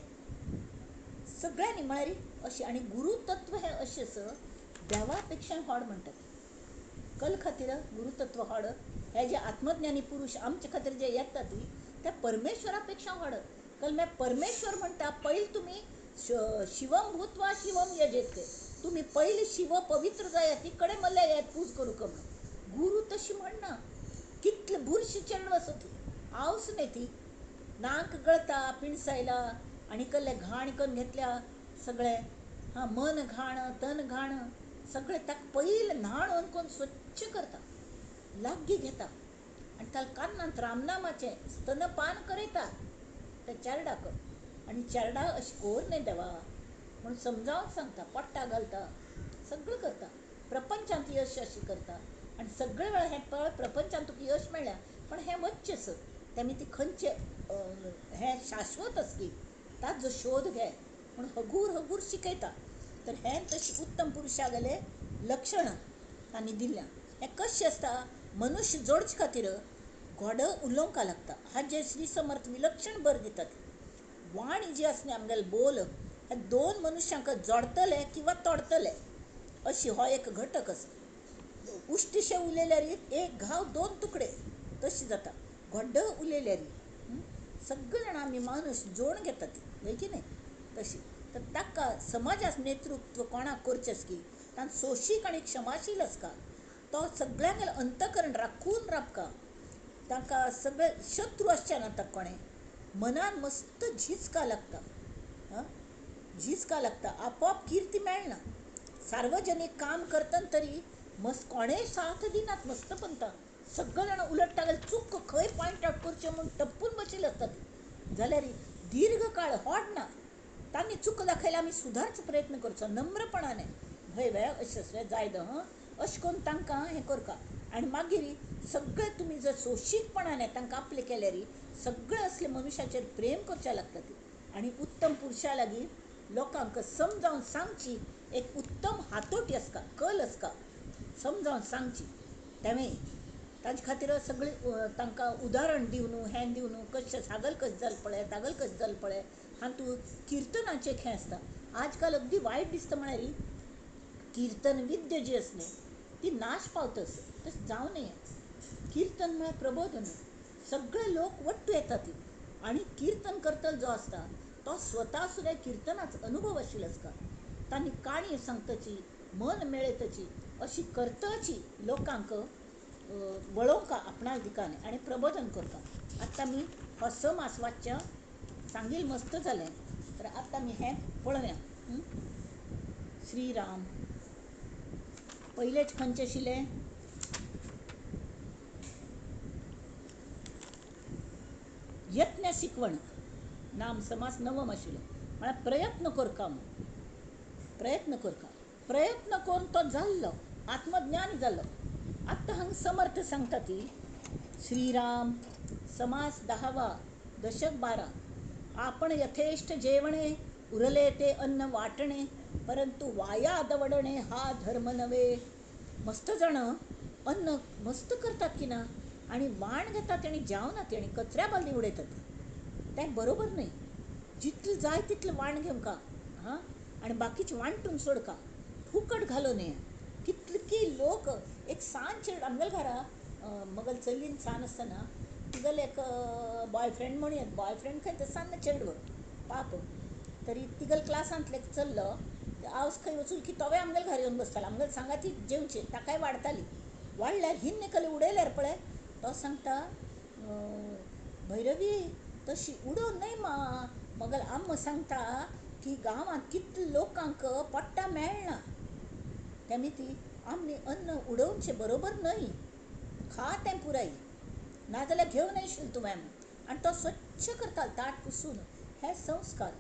सगळ्यांनी म्हळ्यार अशी. आनी गुरुतत्व हें अशेंच देवा पेक्षा व्हड म्हणटात. कल खातीर गुरुतत्व व्हड, हे जे आत्मज्ञानी पुरुश आमचे खातीर जे येतात ते परमेश्वरा पेक्षा व्हड. कल परमेश्वर म्हणटा पयलीं तुमी शिवम भूत्वा शिवम यजेते, तुमी पयलीं शिव पवित्र जायात ती कडेन मल्ल्या येत पूज करूंक म्हणून. गुरू तशी म्हणना, कितले बुरशी चेडूं आसूं ती आवस न्ही ती, नाक गळता पिणसायला आनी कसले घाण करून घेतल्या सगळें. मन घाण तन घाण सगळें ताका पयलीं न्हाण करून स्वच्छ करता, लागीं घेता आनी ताका कान्नांत रामनामाचें स्तनपान करयता त्या चेरडाक. आनी चेरडा अशें कोर न्ही देवा म्हणून समजावन सांगता, पट्टा घालता, सगळं करता, प्रपंचांत यश अशी करता. आनी सगळे वेळा हें पळय, प्रपंचांत तुका यश मेळ्ळ्या, पण हें वच्चस तेमी ती खंयचे हें शाश्वत आसकी ताचो शोध घे म्हूण हगूर हगूर शिकयता. तर हें तशी उत्तम पुरुशा गेले लक्षणां तांणी दिल्या. हें कशें आसता, मनुश्य जोडचे खातीर घोडो उलोवंक लागता. हाजेर श्री समर्थ विलक्षण भर दितात. वाणी जी आसली आमगेले बोल, हे दोन मनशांक जोडतले किंवा तोडतले अशी हो एक घटक आसा. उश्टीशे उलयल्यार एक घाव दोन तुकडे तशी जाता. घोड्ड उलयल्यार सगळे जाण आमी माणूस जोडून घेतात, न्हय की न्ही तशी. तर ताका समाजाचं नेतृत्व कोणाक करचें आसकी, ताण सोशीक आनी क्षमाशील आसका, तो सगळ्यांगेलें अंतकरण राखून रावका, ताका सगळे शत्रू आसचे ना ताका कोणें. मनान मस्त झिजका लागता, झिजका लागता, आपोआप कीर्ती मेळना. सार्वजनीक काम करतना तरी मस्त कोणेंय साथ दिनात मस्त पंता. सगळे जाण उलट तागेले चूक खंय पॉयंट आवट करच्यो म्हूण टप्पून बशिल्ले आसतात. जाल्यार दीर्घ काळ होडना तांणी चूक दाखयल्यार आमी सुदारचो प्रयत्न करचो नम्रपणाने. भय भय अशें जायदो अशें करून तांकां हें करता. आनी मागीर सगळे तुमी जर सोशीकपणाने तांकां आपले केल्यार सगळे असले मनशाचेर प्रेम करचें लागता. आनी उत्तम पुरुशा लागीं लोकांक समजावन सांगची एक उत्तम हातोटी आसता, कल आसता, समजावन सांगची. तेवें ताजे खातीर सगळी तांकां उदाहरण दिवन हें दिवन कशें सागल कशें जालें पळय, तागल कशें जालें पळय. हातूंत किर्तनाचें हें आसता. आजकाल अगदी वायट दिसता म्हळ्यार किर्तन विद्या जी असली ती नाश पावतस, तशें जावं नये. किर्तन म्हळ्यार प्रबोधन. सगळे लोक वट्टू येतात आनी किर्तन करतलो जो आसता तो स्वता सुद्दां किर्तनाचो अनुभव आशिल्लो आसता. तांणी काणी सांगतची, मन मेळयतची, अशी करतची लोकांक वळोवका आपणा दिकाने आनी प्रबोधन करता. आतां आमी हो समास वाचच्या, सांगिल मस्त जालें. तर आतां आमी हें पळोवया. श्रीराम पयलेच खंयचे आशिल्ले, यत्न शिकवण नाम समास नवम आशिल्लो म्हळ्यार प्रयत्न करता. प्रयत्न करता, प्रयत्न करून तो जाल्लो आत्मज्ञानी जाल्लो. आतां हांगा समर्थ सांगता ती श्रीराम समास 10वा दशक 12. आपण यथेष्ट जेवणे उरले ते अन्न वाटणे, परंतु वाया दवडणे हा धर्म नव्हे. मस्त जण अन्न मस्त करतात की ना आणि वाण घेतात आणि जेवणात आणि कचऱ्या बालदी उडयतात. तें बरोबर न्हय. जितलें जाय तितलें वाण घेवंका आनी बाकीचें वांटून सोडका, फुकट घालो नये. कितले लोक एक सांज आमगेल्या घरा मगल चलयेन सान आसतना तिगेले एक बॉयफ्रेंड म्हणून एक बॉयफ्रेंड खंय ते सान्न चेडवो पाप. तरी तिगेले क्लासांतले चल्लो हांव खंय वचून की तोवय आमगेल्या घरा येवन बसतालो. आमगेले सांगाती जेवचे ताकाय वाडटाली. वाडल्यार हिन्न निकले उडयल्यार पळय तो सांगता भैरवी तशी उडोवं न्हय मा. मगल आम्म सांगता की गांवांत कितले लोकांक पट्टा मेळना, तेमी ती आमनी अन्न उडोवचें बरोबर न्हय, खा तें पुराय, नाजाल्यार घेवन येशील तुवें. आनी तो स्वच्छ करतालो ताट पुसून. हे संस्कार,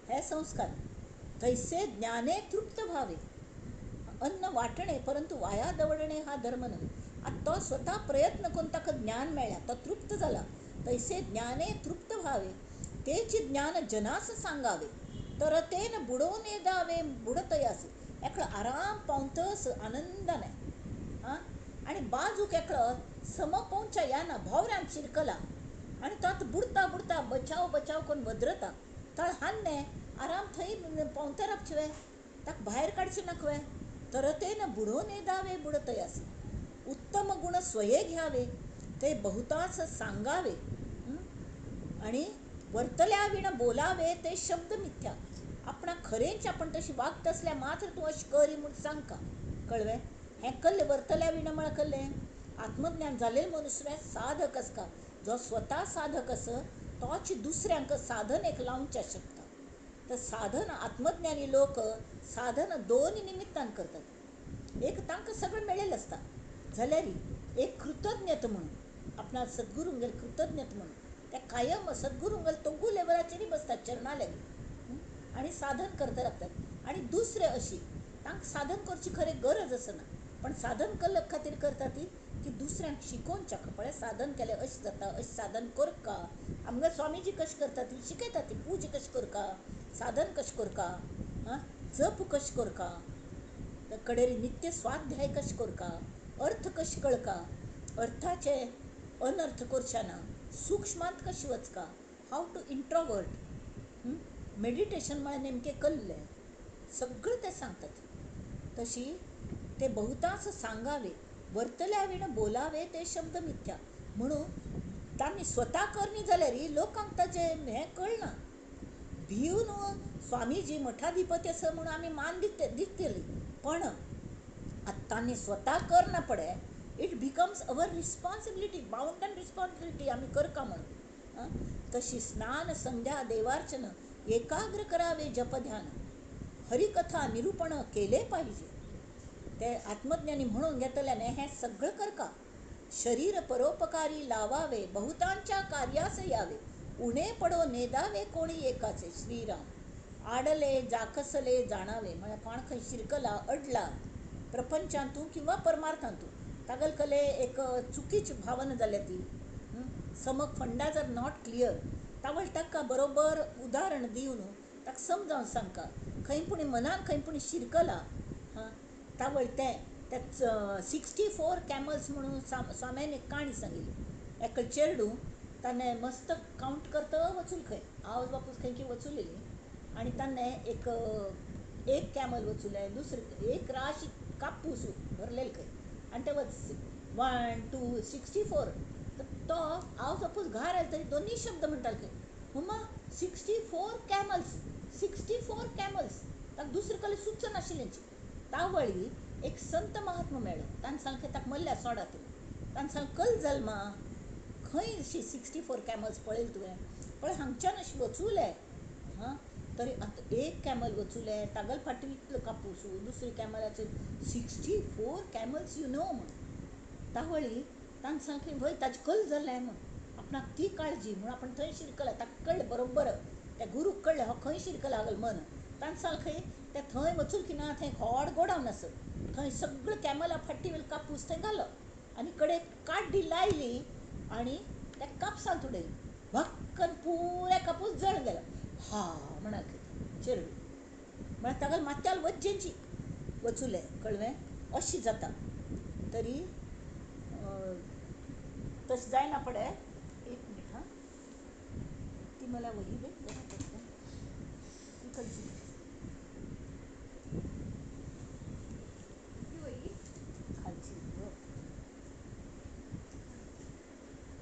हे संस्कार. थैसे ज्ञाने तृप्त भावे, अन्न वाटणे परंतु वाया दवडणे हा धर्म नव्हे. आता तो स्वता प्रयत्न करून ताका ज्ञान मेळ्ळा, तो तृप्त झाला. तैसे ज्ञाने तृप्त व्हावे, तेचे ज्ञान जनास सांगावे, तर तेन बुडवून येदावे बुडतयास. एकलो आराम पावतस आनंदाने आणि बाजूक एकलो सम पोवच्या याना भोवऱ्यान शिरकला आणि तो आतां बुडता बुडता बचाव बचाव करून वदरता. तळ हान्ने आराम थंय पावता रावचें, ताका भायर काडचें नाकवे. तर तेन बुडवून येदावे बुडतयास. उत्तम गुण स्वये घ्यावे, ते बहुतास सांगावे आणि वर्तल्या विण बोलावे ते शब्द मिथ्या. आपणा खरेंच आपण तशी वागत असल्या मात्र तूं अशें करी म्हूण सांगका, कळ्ळें. हें कल्लें वर्तल्या विण म्हळ्यार कल्लें आत्मज्ञान जाल्लेलो मनुस साधक आसता. जो स्वता साधक आसा तोच दुसऱ्यांक साधनेक लावचे शकता. तर साधन आत्मज्ञानी लोक साधन दोन निमित्तान करतात. एक तांकां सगळें मेळिल्लें आसता जाल्यार एक कृतज्ञता म्हणून आपणा सद्गुरूंगेल कृतज्ञत म्हणून त्या कायम सद्गुरूंगेल तोगू लेवलाचेरी बसतात चरणा लागली आणि साधन करता लागतात. आणि दुसरे अशी तांक साधन करची खरे गरज असना, पण साधन कल्लक खातीर करता ती की दुसऱ्यांक शिकोवनच्या पळय साधन केले अशें जाता, अशें साधन करका. आमगे स्वामीजी कशें करता ती शिकयता ती पूजा कशें करका, साधन कशें करका, जप कशें करका, कडेरी नित्य स्वाध्याय कशें करका, अर्थ कशें कळका, अर्थाचे अनर्थ करशाना, सूक्ष्मांत कशी वचका, हाव टू इंट्रोवर्ट, मेडिटेशन म्हळ्यार नेमकें कल्लें सगळं ते सांगतात. तशी ते बहुतांस सांगावे वर्तल्या विण बोलावे ते शब्द मिथ्या म्हणून तांणी स्वता करनी जाल्यार लोकांक ताचें हें कळना. भिवन स्वामीजी मठाधिपती असं म्हणून आमी मान दितली, पण तांणी स्वता करना पडे it becomes our responsibility, bounden responsibility आमी करका म्हणून. तशी स्नान संध्या देवार्चन एकाग्र करावे जपध्यान, हरिकथा निरूपण केले पाहिजे. ते आत्मज्ञानी म्हणून घेतल्याने हे सगळं करका. शरीर परोपकारी लावावे बहुतांच्या कार्यास यावे, उणे पडो नेदावे कोणी एकाचे. श्रीराम आडले जाकसले जाणावे म्हळ्यार कोण खंय शिरकला अडला प्रपंचांतू किंवा परमार्थांतू तागल कले एक चुकीची भावना जाल्या ती समक फंडा जर नॉट क्लियर तावळ ताका बरोबर उदाहरण दिवन ताका समजावन सांगका. खंय पुणी मनान खंय पुणी शिरकला तावळ त्याच 64 कॅमल्स म्हणून स्वाम्यान एक काणी सांगिल्ली. एक चेडू ताणे मस्त काउंट करता वचूल खंय आवज बापूस खंय की वचुलेली आणि ताणे एक कॅमल वचुले, दुसरे एक राशी कापूस भरलेले खंय आणि ते वच 1 2 64 तो आवज बापूस घार आयले तरी दोन्ही शब्द म्हणटाले खंय मम्मा 64 कॅमल्स 64 कॅमल्स. ताका दुसरे कले सुच नाशिल्लें. तावळी एक संत महात्मा मेळ्ळो, ताणें सांगलें ताका म्हणल्यार सोडा तुमी. ताणें सांगलें कल जल्मा खंय अशी 64 कॅमल्स पळयले तुवें, पळय हांगच्यान अशी वचूले तरी आतां एक कॅमल वचूले तागल फाटी इतलो कापूस, दुसरे कॅमलाचे 64 कॅमल्स यू नो म्हण. तावळी ताणें सांगलें वय ताजे कल जालें म्हण आपणाक ती काळजी म्हणून आपण थंय शिरकला ताका कळ्ळें बरोबर त्या गुरूक कळ्ळें हांव खंय शिरकला हागल मन. ताणें सांगलें ते थंय वचून की ना थंय व्हड गोडावन आसत, थंय सगळं कॅमला फाटी वेल कापूस थंय घालो आनी कडेक काड्डी लायली आनी त्या कापसांत उडयली. भक्कन पुरे कापूस जळ गेलो. हा म्हणाले चेडू म्हळ्यार तागल मात्याल वज्जेंची वचूले कळ्ळें अशी जाता. तरी तशें जायना पडे. एक मिनिट ती मला वही दे ती खंयची ती वही खालची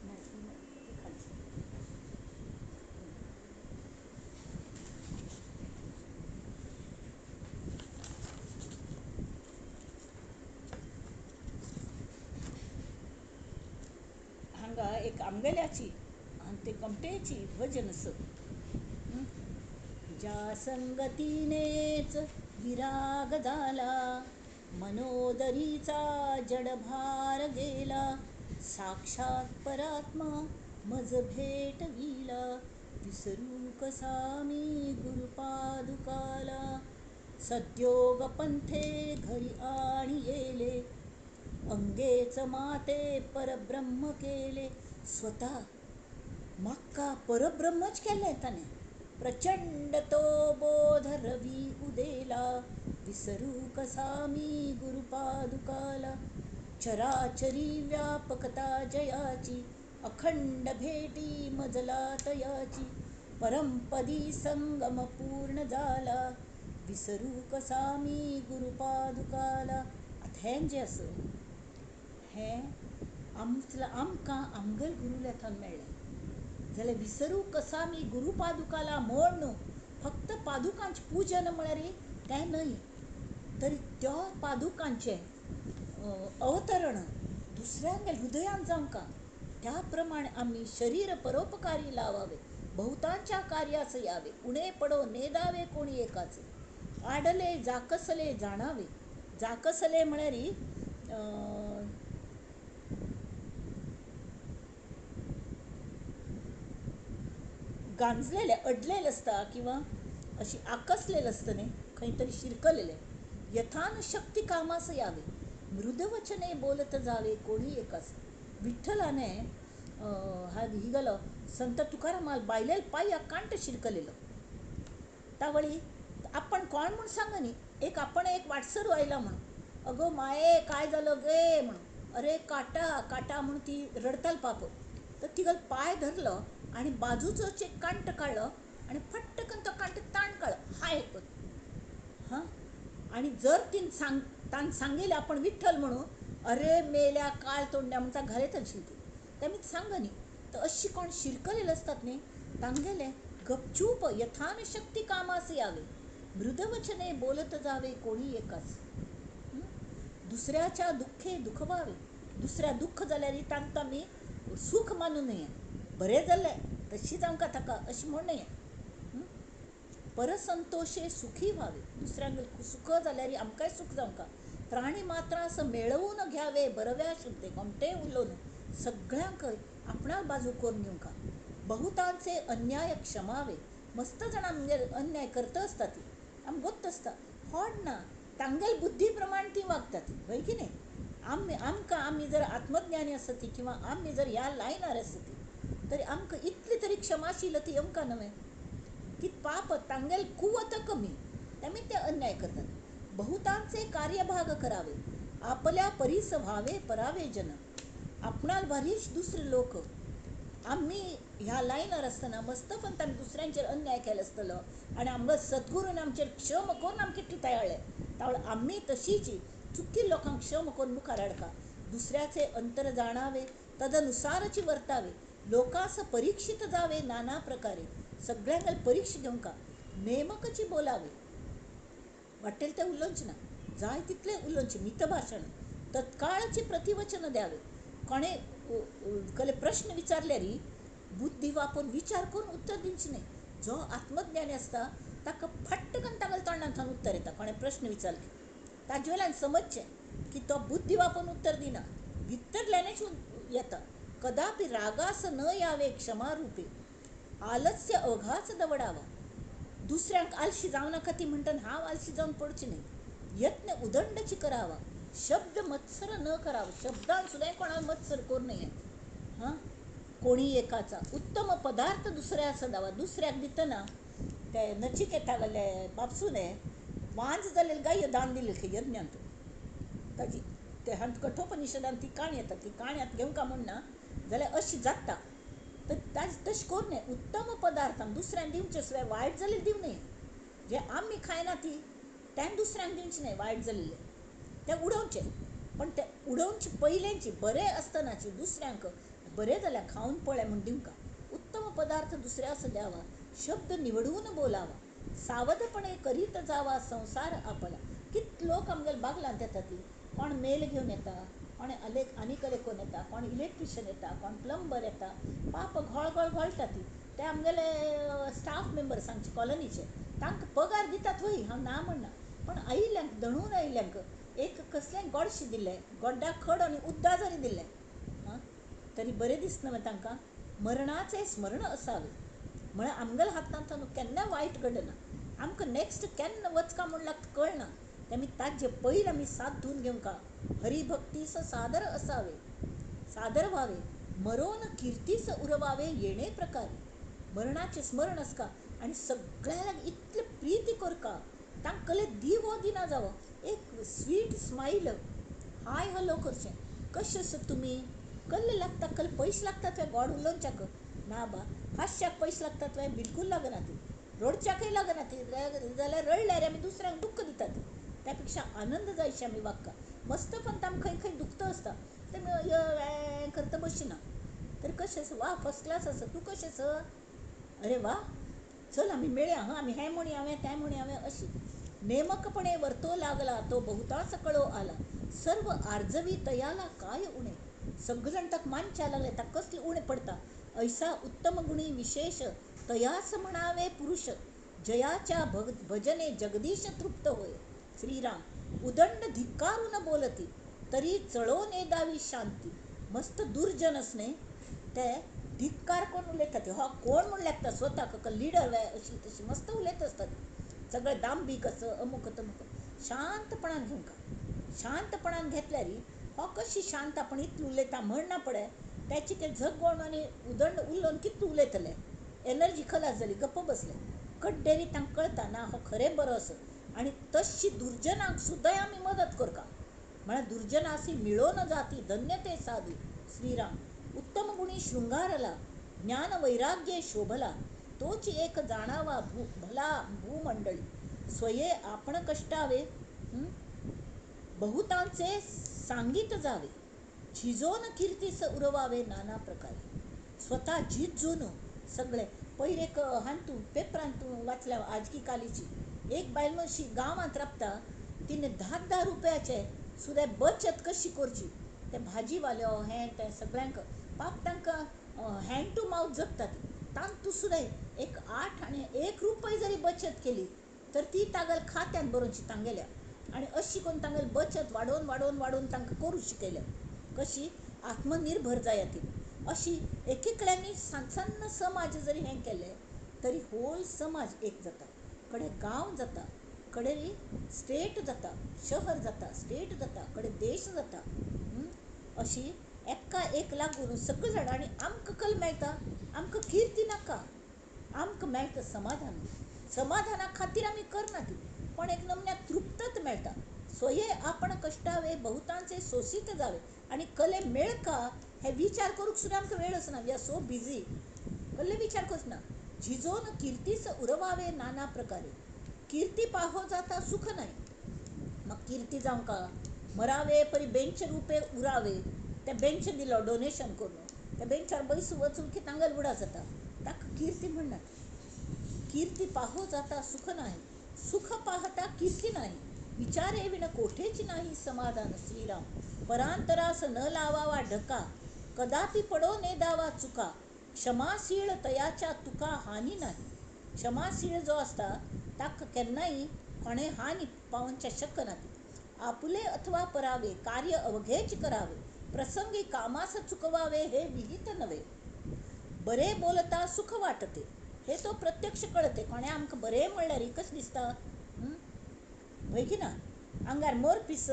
नाही ती खालची. हांगा एक आमगेल्याची आणि ते कमटेची भजन असत. ज्या संगतीनेच विराग झाला मनोदरीचा जडभार गेला, साक्षात परात्मा मज भेटविला, विसरू कसा मी गुरुपादुकाला. सद्योग पंथे घरी आणि येले, अंगेच माते परब्रह्म केले. स्वतः म्हाका परब्रह्मच केलें ताणें. प्रचंड तो बोध रवी उदेला, विसरू कसा मी गुरुपादुकाला. चराचरी व्यापकता जयाची, अखंड भेटी मजला तयाची, परमपदी संगम पूर्ण झाला, विसरू कसा मी गुरुपादुकाला. आतां हें जें आसा हें आमकां आमगेल गुरुले थंय मेळ्ळें जाल्यार विसरू कसा मी गुरुपादुकाला म्हण न्हू फक्त पादुकांचें पुजन म्हळ्यार तें न्हय, तरी त्या पादुकांचें अवतरण दुसऱ्यांगेर हृदयांत जावंका. त्या प्रमाणे आमी शरीर परोपकारी लावावे बहुतांच्या कार्यास यावे, उणे पडो नेदावे कोणी एकाचे. आडले जाकसले जाणावे, जाकसले म्हळ्यार गांजलेले अडलेलं असता किंवा अशी आकसलेलं असतं नाही, काहीतरी शिरकलेलं आहे. यथान शक्ती कामास यावे, मृदवचने बोलत जावे कोणी एकास. विठ्ठलाने हा ही गेलं संत तुकारामाल बायलेल पायी अकांट शिरकलेलं. त्यावेळी आपण कोण म्हणून सांगा नी, आपण एक वाटसर व्हायला म्हणून अगो माये काय झालं गे म्हणून, अरे काटा काटा म्हणून ती रडताल पाप. तर तिघं पाय धरलं आणि बाजूचं चेक कांट काढलं आणि फटकन तो कांट ताण काढलं हाय हां. आणि जर तान सांगेल आपण विठ्ठल म्हणून, अरे मेल्या काळ तोंड्या म्हणता घालेत शिरते त्या मी सांगा नी. तर अशी कोण शिरकलेलं असतात नाही तांगेले गपचूप यथान शक्ती कामास यावे, मृदवचने बोलत जावे कोणी एकाच. दुसऱ्याच्या दुःखे दुःख व्हावे, दुसऱ्या दुःख जाल्यारी तांकां मी सुख मानू नये. बरे जाल्ले तशी जावंका ताका अशी म्हण नये. परसंतोषे सुखी व्हावे, दुसऱ्यांक सुख जाल्यारी आमकांय सुख जावंका. प्राणी मात्रास मिळवून घ्यावे बरव्या शुद्धे, कोणते उलोवन सगळ्यांक आपणा बाजू करून घेवंका. बहुतांचे अन्याय क्षमावे, मस्त जण अन्याय करत असतात ती आम गोत्त असता होड ना तांगेल बुद्धीप्रमाणे ती वागतात होय की नाही. आम्ही जर आत्मज्ञानी असती किंवा आम्ही जर या लायनार असती तरी आमकां इतली तरी क्षमाशीलती येवंका नव्हे. की पाप तांगेल कुवत कमी त्यामुळे ते अन्याय करतात. बहुतांचे कार्यभाग करावे, आपल्या परीस व्हावे परावे जन. आपणाला भारीच दुसरे लोक आम्ही ह्या लायनार असताना मस्त पण तांणी दुसऱ्यांचेर अन्याय केलं असतलो आणि आमकां सद्गुरून आमचेर क्षम करून आमकां कितले तयाळ्ळे. त्यामुळे आम्ही तशीच चुकी लोकांक क्षम करून मुखार हाडका. दुसऱ्याचे अंतर जाणावे, तदनुसारची वर्तावे, लोकांस परीक्षित जावे नाना प्रकारे. सगळ्यांना परीक्षा घेवंका, नेमकची बोलावे, वाटेल ते उलोवचे ना, जाय तितले उलोवचे, मितभाषण, तत्काळची प्रतिवचन द्यावे. कोणे कले प्रश्न विचारल्यारी बुद्धी वापरून विचार करून उत्तर दिवचे नाही. जो आत्मज्ञानी असता ताका फटकन तागल तोंडांतल्यान उत्तर येता. कोणे प्रश्न विचारले ताजे वेल्यान समजचे की तो बुद्धी वापरून उत्तर दिना, भितरल्यानच येता. कदापि रागास न यावे क्षमा रूपे, आलस्य अवघाच दवडावा. दुसऱ्यांक आलशी जाऊ नका ती म्हणतात हांव आलशी जाऊन पडचे नाही. यत्न उदंडची करावा, शब्द मत्सर न करावा, शब्दान सुद्धा कोणाला मत्सर करू नये. हां, कोणी एकाचा उत्तम पदार्थ दुसऱ्याचा द्यावा. दुसऱ्याक दितना ते नचिकेतागले बापसूने वांज जालेली गाय दान दिले की यज्ञांत ताजी ते हंत कठोपनिषदान ती काणी येता, ती काण्यात घेवंका म्हणना जाल्यार अशी जाता. तर तशी करू नये. उत्तम पदार्थ दुसऱ्यांक दिवचे शिवाय वायट जालेले दिवं नये. जे आम्ही खायना ती त्यान दुसऱ्यांक दिवचे नाही वायट जालेले, ते उडोवचे. पण ते उडोवचे पयलेंची बरे असतनाची दुसऱ्यांक बरे जाल्यार खावन पळय म्हण दिवंका. उत्तम पदार्थ दुसऱ्यास द्यावा, शब्द निवडून बोलावा, सावधपणे करीत जावा संसार आपला. कित लोक आमगेले बागलांत येता ती, कोण मेल घेवन येता, कोण आनीकले कोण येता, कोण इलेक्ट्रिशियन येता, कोण प्लंबर येता, पाप घोळ घोळटा ती. ते आमगेले स्टाफ मेंबर सांगचे कॉलनीचे तांकां पगार दितात वय हांव ना म्हणना. पण आयिल्ल्यांक दणून आयिल्ल्यांक एक कसलें गोडशें दिल्लें, गोड्डाक खड आनी उद्दा जरी दिल्लें हां तरी बरें दिसना मागीर तांकां. मरणाचे स्मरण असावे, म्हळ्यार आमगेल्या हातांतल्यान केन्ना वायट घडना, आमकां नेक्स्ट केन्ना वचका म्हण लागता कळना. तेमी ताजे पयलीं आमी साथ धुवन घेवंका. हरिभक्तीस सादर असावे, सादर व्हावे, मरोन कीर्तीस उरवावे येणे प्रकारे. मरणाचे स्मरण असका आणि सगळ्यांना इतले प्रीती करका, तांकां कले दिवो दिना जावो, एक स्वीट स्माईल, हाय हलो करचें. कशें आसा तुमी, कसले लागता, कसले पयशे लागतात वे गोड उलोवच्याक ना बा. हास्याक पयशे लागतात वे बिलकूल लागना ती, रडच्याकय लागना ती. जाल्यार रडल्यार आमी दुसऱ्यांक दुख्ख दितात. त्यापेक्षा आनंद जायचे आमी वागका. मस्त पण आमी खंय खंय दुखत असता ते करता बसचिना. तर कशें आसा, वा फर्स्ट क्लास आसा, तूं कशें आसा, अरे वा चल आमी मेळया, हां आमी हें म्हणया हांवें तें म्हणया हांवें अशी. नेमकपणे वर्तो लागला तो बहुतांच कळो आला, सर्व आर्जवी तयाला काय उणे. सगळे जाण ताका मानच्या लागले, ताका कसले उणे पडता. ऐसा उत्तम गुणी विशेष तयास म्हणावे पुरुष, जयाच्या भजने जगदीश तृप्त होय. श्रीराम उदंड धिक्कारून बोलती, तरी चळो नेदावी शांती. मस्त दुर्जन असणे ते धिक्कार कोण उलयता ते, हो कोण म्हूण लागता स्वताक लिडर अशी तशी मस्त उलयत असतात सगळें दांबीक असं अमूक तमूक. शांतपणान घेवंका, शांतपणान घेतल्यार हो कशी शांतपण इतलें उलयता म्हणना पडे त्याची ते झगवण आनी उदंड उलोवन कितलें उलयतले, एनर्जी खलास जाली, गप्प बसले. कड्डेरी तांकां कळटा ना हो खरें बरो असो. आनी तशी दुर्जनांक सुद्दां आमी मदत करता. म्हळ्यार दुर्जनासी मिळो न जाती धन्य ते साधू. श्रीराम उत्तम गुणी शृंगारला, ज्ञान वैराग्य शोभला, तोची एक जाणावा भला भूमंडळी. स्वये आपण कष्टावे बहुतांचे सांगित जावे, झिजोन कीर्तीस उरवावे नाना प्रकारे. स्वतः झिजून सगळे. पहिले एक हांतू पेपरान तूं वाचल्या आजकी कालीची एक बायल अशी गांवांत राबता, तिने 10-10 रुपयाचे सुद्दां बचत कशी करची ते भाजीवाल्यो हें तें सगळ्यांक पाप तांकां हँड टू माउथ जगतात. तांतू सुद्दां एक 8 आनी 1 रुपय जरी बचत केली तर ती तागेल खात्यान बरोवची तांगेल्या. आनी अशी करून तांगेली बचत वाडोवन वाडोवन वाडोवन तांकां करूं शिकयल्या. कशी आत्मनिर्भर जाया ती अशी. एकेकल्यांनी सन्न समाज जरी हें केलें तरी होल समाज एक जाता. कडे गांव जाता, कडे स्टेट जाता, शहर जाता, स्टेट जाता, कडे देश जाता. अशी एका एक लागून सगळे जाण. आनी आमकां कल मेळटा, आमकां किर्ती नाका, आमकां मेळटा समाधान. समाधाना खातीर आमी करना ती, पण एक नमन्याक तृप्तत मेळटा. स्वये आपण कष्टावे बहुतांचे सोसीत जावे. आनी कले मेळ का हे विचार करूंक सुद्दां आमकां वेळच ना. वी आर सो बिझी, कसले विचार करूच ना. झिजोन कीर्तीस उरवावे नाना प्रकारे. कीर्ती पाहो जाता सुख नाही. मग कीर्ती जावं का मरावे परी बेंच रुपये उरावे. त्या बेंच दिलो डोनेशन करून, त्या बेंचार बैसूं वचून की तांगेल बुडा जाता, ताका कीर्ती म्हणनात. कीर्ती पाहो जाता सुख नाही, सुख पाहता कीर्ती नाही. विचारे विण कोठेची नाही समाधान. श्रीराम परांतरास न लावावा ढका, कदापि पडो नेदावा चुका. क्षमाशील तयाच्या तुका हानी नाही. क्षमाशील जो असता ताका केन्नाय कोणे हानी पावनच्या शक्य ना. आपुले अथवा परावे कार्य अवघेच करावे, प्रसंगी कामास चुकवावे हे विहित नव्हे. बरे बोलता सुख वाटते हे तो प्रत्यक्ष कळते. कोणे आमकां बरें म्हणल्यार कशें दिसता भंय की ना. आंगार मोर पीस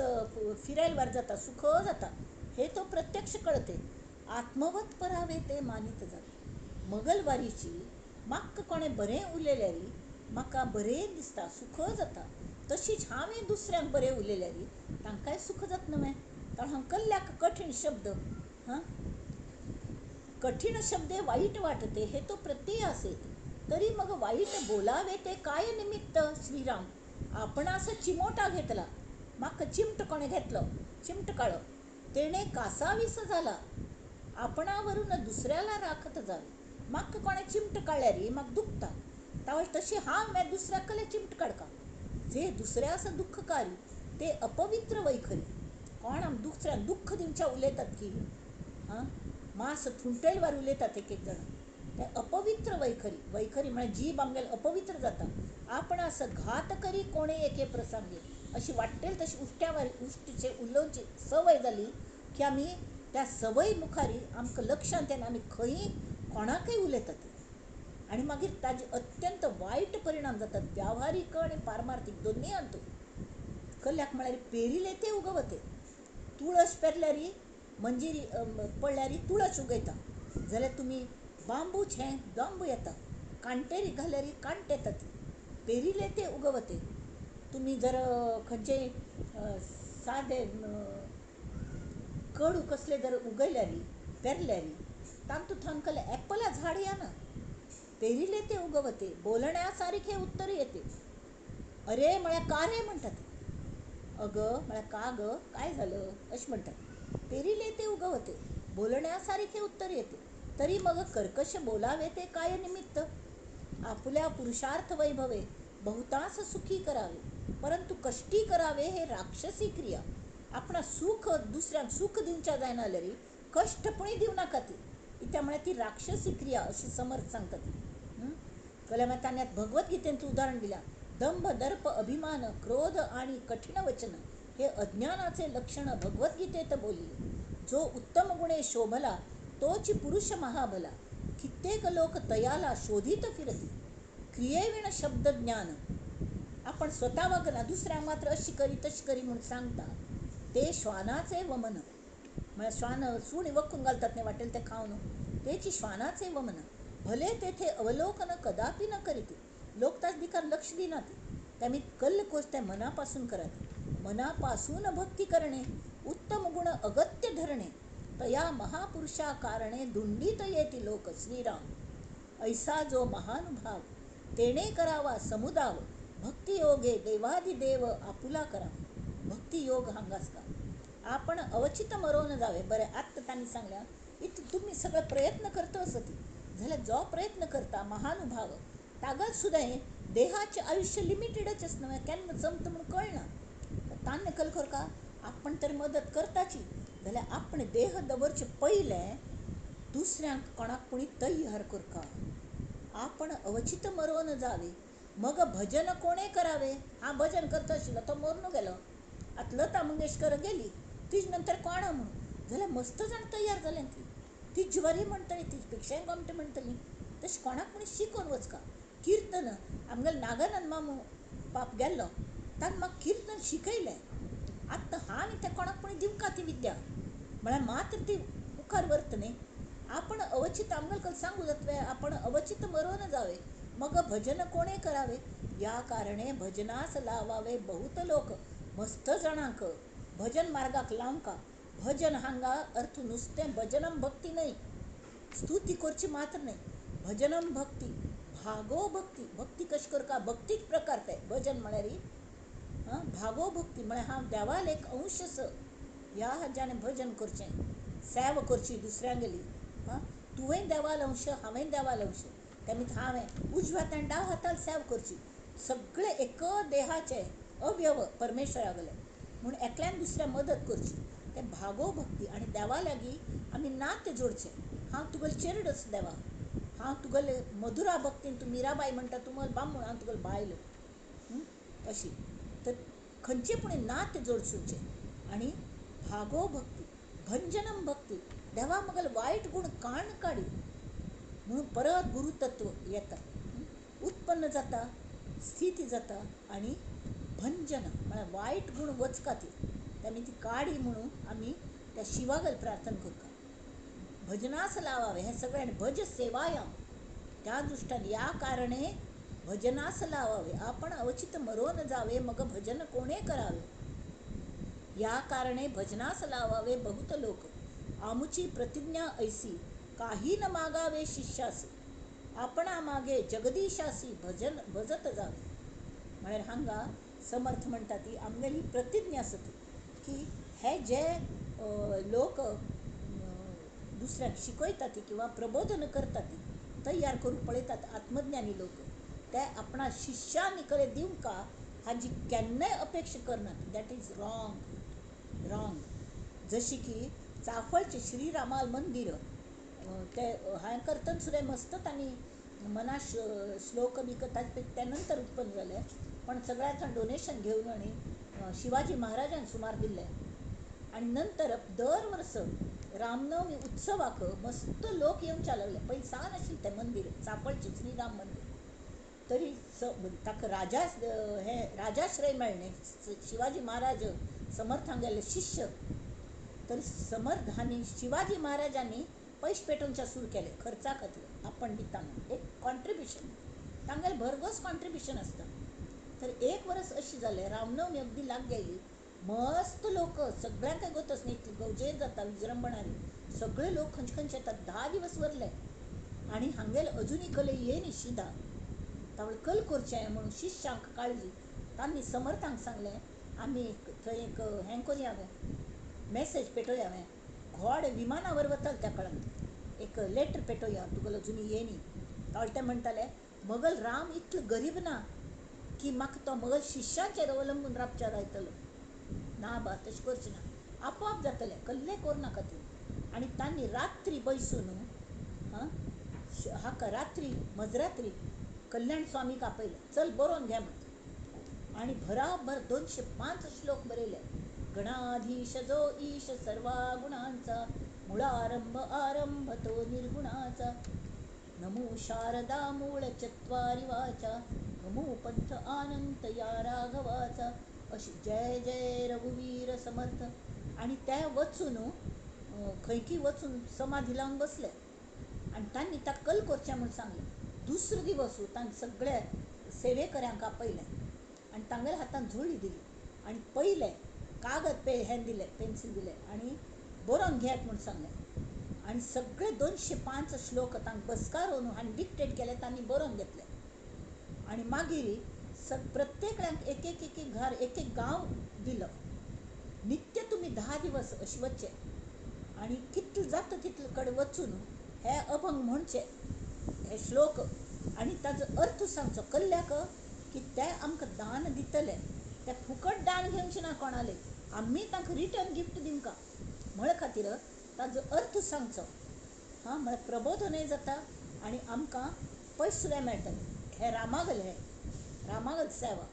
फिरायला वार जाता, सुख जाता, हे तो प्रत्यक्ष कळते. आत्मवत परावे ते मानित जाते. मंगळवारीची म्हाका कोणें बरें उलयल्यार म्हाका बरें दिसता, सुख जाता. तशीच हांवें दुसऱ्यांक बरें उलयल्यार तांकांय सुख जाता न्हय. तर हांव कल्ल्याक कठीण शब्द कठीण शब्दे वाईट वाटते हे तो प्रत्यय असेल, तरी मग वाईट बोलावे ते काय निमित्त. श्रीराम आपणास चिमोटा घेतला, म्हाका चिमट कोणे घेतलो, चिमट काळो तेणे कासावीस झाला. आपणावरून दुसऱ्याला राखत जावे. म्हाका कोणे चिमट काडल्यार म्हाका दुखता, तावळ तशी हांव दुसऱ्याक कले चिमट काडका. जे दुसऱ्यास दुःखकारी ते अपवित्र वैखरी. कोण आम दुसऱ्याक दुःख दिवच्या उलयतात की मास थुंटेल वार उलयतात एक जण, ते अपवित्र वैखरी. वैखरी म्हळ्यार जीब आमगेल अपवित्र जाता. आपणास घात करी कोणे एके प्रसंगी. अशी वाटेल तशी उश्टीचे उलोवची संवय जाली की आमी त्या संवय मुखारी आमकां लक्षांत येना आमी खंय कोणाकय उलयतात. आनी मागीर ताजे अत्यंत वायट परिणाम जातात, व्यावहारीक आनी पारमार्थीक दोनूय हातून. कल्ल्याक म्हळ्यार पेरिले ते उगवते. तुळस पेरल्यार मंजिरी पडल्यार तुळस उगयता, जाल्यार तुमी बांबूच हें बांबू येता, कांटेरी घाल्यार कांट येतात. पेरिले ते उगवते. तुमी जर खंयचेय सादे कडू कसले जर उगयल्यार पेरल्यार तांतूंतल्यान कले एप्पला झाड येना. पेरिले ते उगवते, बोलण्यासारखे उत्तर येते. अरे म्हळ्यार का रे म्हणटात, अगं म्हळ्यार का ग काय झालं अशें म्हणटात. पेरिले ते उगवते, बोलण्यासारखे उत्तर येते, तरी मग कर्कश बोलावे ते काय निमित्त. आपल्या पुरुषार्थ वैभवे बहुतांस सुखी करावे, परंतु कष्टी करावे हे राक्षसी क्रिया. आपणा सुख दुसऱ्यांक सुख दिवच्या जायना जाल्यार कष्टपणी दिव नाका ती, कित्याक म्हळ्यार ती राक्षसी क्रिया अशी समर्थ सांगतात. कल्याण ताण्यात भगवद्गीतेंतलं उदाहरण दिल्या. दंभ दर्प अभिमान क्रोध आणि कठीण वचन हे अज्ञानाचे लक्षण भगवद्गीतेत बोलले. जो उत्तम गुणे शोभला तोची पुरुष महाबला. कित्येक लोक तयाला शोधित फिरती, क्रियेविण शब्द ज्ञान. आपण स्वतः वागना, दुसऱ्या मात्र अशी करी तशी करी म्हणून सांगता, ते श्वानाचे वमन. मला श्वान सुणी वखून घालतात नाही वाटेल ते खाऊन, त्याची श्वानाचे वमन. भले तेथे अवलोकन कदापि न करीती, लोक तास दिकार लक्ष देणार. त्यामुळे कल्ल कोच त्या मनापासून करत, मनापासून भक्ती करणे, उत्तम गुण अगत्य धरणे, तया महापुरुषा कारणे धुंडीत येती लोक श्रीराम. ऐसा जो महानुभाव, तेणे करावा समुदाव, भक्ती योगे देवादिदेव आपुला करावा. भक्ती योग हांगास का आपण अवचित मरोन जावे. बरं, आत्ता त्यांनी सांगल्या इथं तुम्ही सगळं प्रयत्न करतो असती झालं, जो प्रयत्न करता महानुभाव तागात सुद्धा देहाचे आयुष्य लिमिटेडच नव्हे, केन्ना जमतं म्हणून कळना तान्य कल कर का आपण तर मदत करताची जाल्यार आपण देह दवरचे पहिले दुसऱ्यांक कोणाक कोणी तयार कर का. आपण अवचित मरोन जावे, मग भजन कोणे करावे. हा भजन करता आशिल्लो तो मरून गेलो, आता लता मंगेशकर गेली, तिज नंतर कोणा म्हणून जाल्यार मस्त जाण तयार जालें. ती ज्वारी म्हणटली, ती पेक्षाय गोमटे म्हणटली, तशें कोणाक कोणी शिकोवन वचका. कीर्तन आमगेलो नागानंद मामू बाप गेल्लो, ताणें म्हाका कीर्तन शिकयलें. आतां हांवें तें कोणाक कोणी दिवका ती विद्या, म्हळ्यार मात्र ती मुखार व्हरत न्ही. आपण अवचित आमगेलो सांगू जातवे, आपण अवचित मरोन जावे, मग भजन कोणे करावे. या कारणे भजनास लावावे बहुत लोक, मस्त जाणांक भजन मार्गाक लावंका. भजन हांगा अर्थ नुसतें भजनम भक्ती नाही, स्तुती करची मात्र नाही. भजनम भक्ती, भागो भक्ती. भक्ती कशी करका, भक्तीच प्रकार ते भजन म्हळ्यार भागो भक्ती म्हळ्यार हांव देवाल एक अंश ह्या हाज्याने भजन करचें, सेवा करची दुसऱ्यां गेली. तुवेंय देवाल अंश, हांवें देवाल अंश. तेमी हांवें उजव्या हातान डाव हाताल सेवा करची, सगळे एक देहाचे अवयव परमेश्वरा गेले म्हणून एकल्यान दुसऱ्या मदत करची. ते भागो भक्ती. आनी देवा लागीं आमी नातें जोडचें. हांव तुगेलो चेडूच देवा, हांव तुगेले मधुरा भक्तीन, तूं मिराबाई म्हणटा तुमल बामूण, हांव तुगेलो बायल अशी. तर खंयचे पूण नातें जोडचें. आनी भागो भक्ती, भंजनम भक्ती, देवा मगेलो वायट गुण काण काडी म्हणून परत गुरुतत्व येता, उत्पन्न जाता, स्थिती जाता. आनी भंजन म्हळ्यार वायट गुण वचका ती, तेमी ती काडी म्हणून आमी त्या शिवागेल प्रार्थना करता. भजनास लावावे हे सगळे, आनी भज सेवायाम त्या दृष्टान. या कारणे भजनास लावावे, आपण अवचित मरोन जावे, मग भजन कोणे करावे. या कारणे भजनास लावावे बहुत लोक, आमुची प्रतिज्ञा ऐसी, काही न मागावे शिष्यासी, आपणा मागे जगदीशासी भजन भजत जावे. म्हळ्यार हांगा समर्थ म्हणटा ती आमगेली प्रतिज्ञा आसता की हे जे लोक दुसऱ्यांक शिकयता ती किंवा प्रबोधन करता ती तयार करून पळयतात आत्मज्ञानी लोक, ते आपणा शिष्यांनी कडेन दिवंका हाजी केन्नाय अपेक्षा करनात. That is wrong, wrong. जशी की चाफळचे श्रीरामाल मंदिर ते हांवें करतना सुद्दां मस्त तांणी मना श्लोक बी त्या नंतर उत्पन्न जाले, पण सगळ्यांचं डोनेशन घेवन आनी शिवाजी महाराजान सुमार दिल्ले. आनी नंतर दर वर्स रामनवमी उत्सवाक मस्त लोक येवचे लागले. पयलीं सान आशिल्लें तें मंदिर, चाफळचें श्रीराम मंदिर. तरी ताका राजाश्रय मेळ्ळें, शिवाजी महाराज समर्थांक गेले शिष्य. तरी समर्थांनी शिवाजी महाराजांनी पयशे पेटोवचे सुरू केले खर्चा खातीर, आपण दिता म्हणून एक कॉन्ट्रिब्युशन, तांगेले भरघोस कॉन्ट्रिब्युशन आसता. तर एक वर्स अशी जालें, रामनवमी अगदी लाग गेली, मस्त लोक सगळ्यांक गोतच न्ही, गवजेर जाता विजृंभणारी, सगळे लोक खंयचे खंयचे येतात. 10 दीस वरले आनी हांगेले अजुनी कले ये निशिदा तावळे कल करचें म्हणून शिष्यांक काळजी. तांणी समर्थांक सांगलें आमी थंय एक हें करुया, मेसेज पेटोवया, घोडे विमाना वर वताले त्या काळांत, एक लेटर पेटोवया तुगेलो अजुनी येनी. तावळे ते म्हणटाले मगल राम इतलो गरीब ना की म्हाका तो मगल शिष्यांचेर अवलंबून रावचें लायतलो. ना बा, तशें करचें ना, आपोआप जातलें, कसलें करनाका ती. आनी तांणी रात्री बसून हाका रात्री मजरात्री कल्याण स्वामीक आपयलें, चल बरोवन घे म्हणून. आनी बराबर 205 श्लोक बरयले. गणाधीश जो ईश सर्वा गुणांचा, मुळारंभ आरंभ तो निर्गुणाचा, नमो शारदा मूळ चत्वारी वाचा, नमो पंथ आनंत या राघवाचा. अशी जय जय रघुवीर समर्थ. आणि त्या वचून खैकी वचून समाधी लावून बसले आणि त्यांनी त्या कल करच्या म्हणून सांगले. दुसरे दिवस तांणी सगळ्या सेवेकऱ्यांक आपयले आणि तांगेल्या हातान झोळी दिली आणि पयले कागद हें दिले, पेन्सिल दिले आणि बरोवन घेयात म्हणून सांगले. आणि सगळे 205 श्लोक तांकां बसकारून आनी डिक्टेट केले, तांणी बरोवन घेतले. आणि मागीर प्रत्येकाक एक एक एक घर एक एक गांव दिलो. नित्य तुम्ही 10 दिवस अशें वचचे आणि कितले जाता तितले कडेन वचून हे अभंग म्हणचे, हे श्लोक आणि ताजो अर्थ सांगचो. कल्ल्याक की ते आमकां दान दितले, ते फुकट दान घेवचे ना कोणाले, आमी तांकां रिटर्न गिफ्ट दिवंक म्हळे खातीर ताजो अर्थ सांगचो. हां, म्हळ्यार प्रबोधनय जाता आनी आमकां पयस सुद्दां मेळटले. हे रामागल सेवा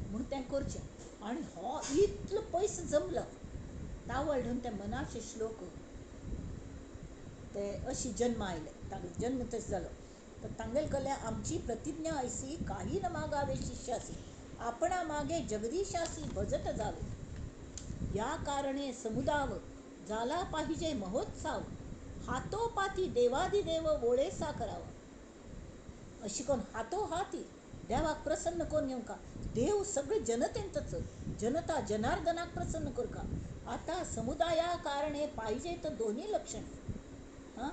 म्हूण तें करचें. आनी हो इतलो पयस जमलो तावळून ते मनाचे श्लोक ते अशी जन्म आयले, तांगे जन्म तसो जालो. तर तांगेल कल्या आमची प्रतिज्ञा ऐसी, काही न मागावे शिष्यासी, आपणा मागे जगदीशासी भजत जावे. या कारणे समुदाव झाला पाहिजे महोत्सव, हातोपाती देवादिदेव ओळेसा करावा. अशी कोण हातोहाती देवाक प्रसन्न कोण येवका, देव सगळे जनतेंतच, जनता जनार्दनाक प्रसन्न करका. आता समुदाया कारणे पाहिजे तर दोन्ही लक्षण. हां,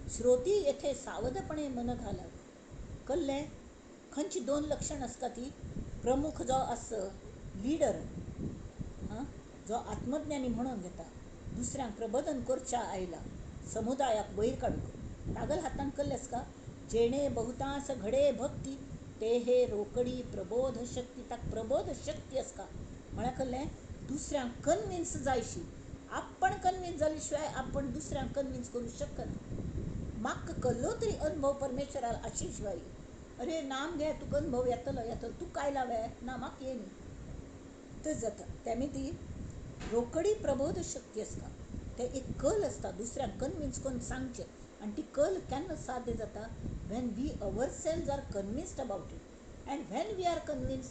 श्रोती येथे सावधपणे मन घालावे. कल्ले खंयची 2 लक्षण असता ती? प्रमुख जो आस लिडर, हां, जो आत्मज्ञानी म्हणून घेता, दुसऱ्यांक प्रबोधन करच्या आयला, समुदायाक वयर काडूंक. तागल हातान कल्लेस का? जेणे बहुतांस घडे भक्ती, ते हे रोकडी प्रबोध शक्ती. ताक प्रबोध शक्ती आस का म्हळ्यार कल्लें, दुसऱ्यांक कन्विन्स जायशी. आपण कन्विन्स जाले शिवाय आपण दुसऱ्यांक कन्विन्स करूं शकना. म्हाका कसलो तरी अनुभव परमेश्वराल आशिश शिवाय, अरे नाम घे तुका अनुभव येतलो, तू काय लावे ना म्हाका येयनी. तर जाता तेमी ती रोकडी प्रबोध शक्ती आसता. ते एक कल आसता दुसऱ्यांक कन्विन्स करून सांगचे. आणि ती कल केन्ना साध्य जाता? When we ourselves are convinced about it and when we are convinced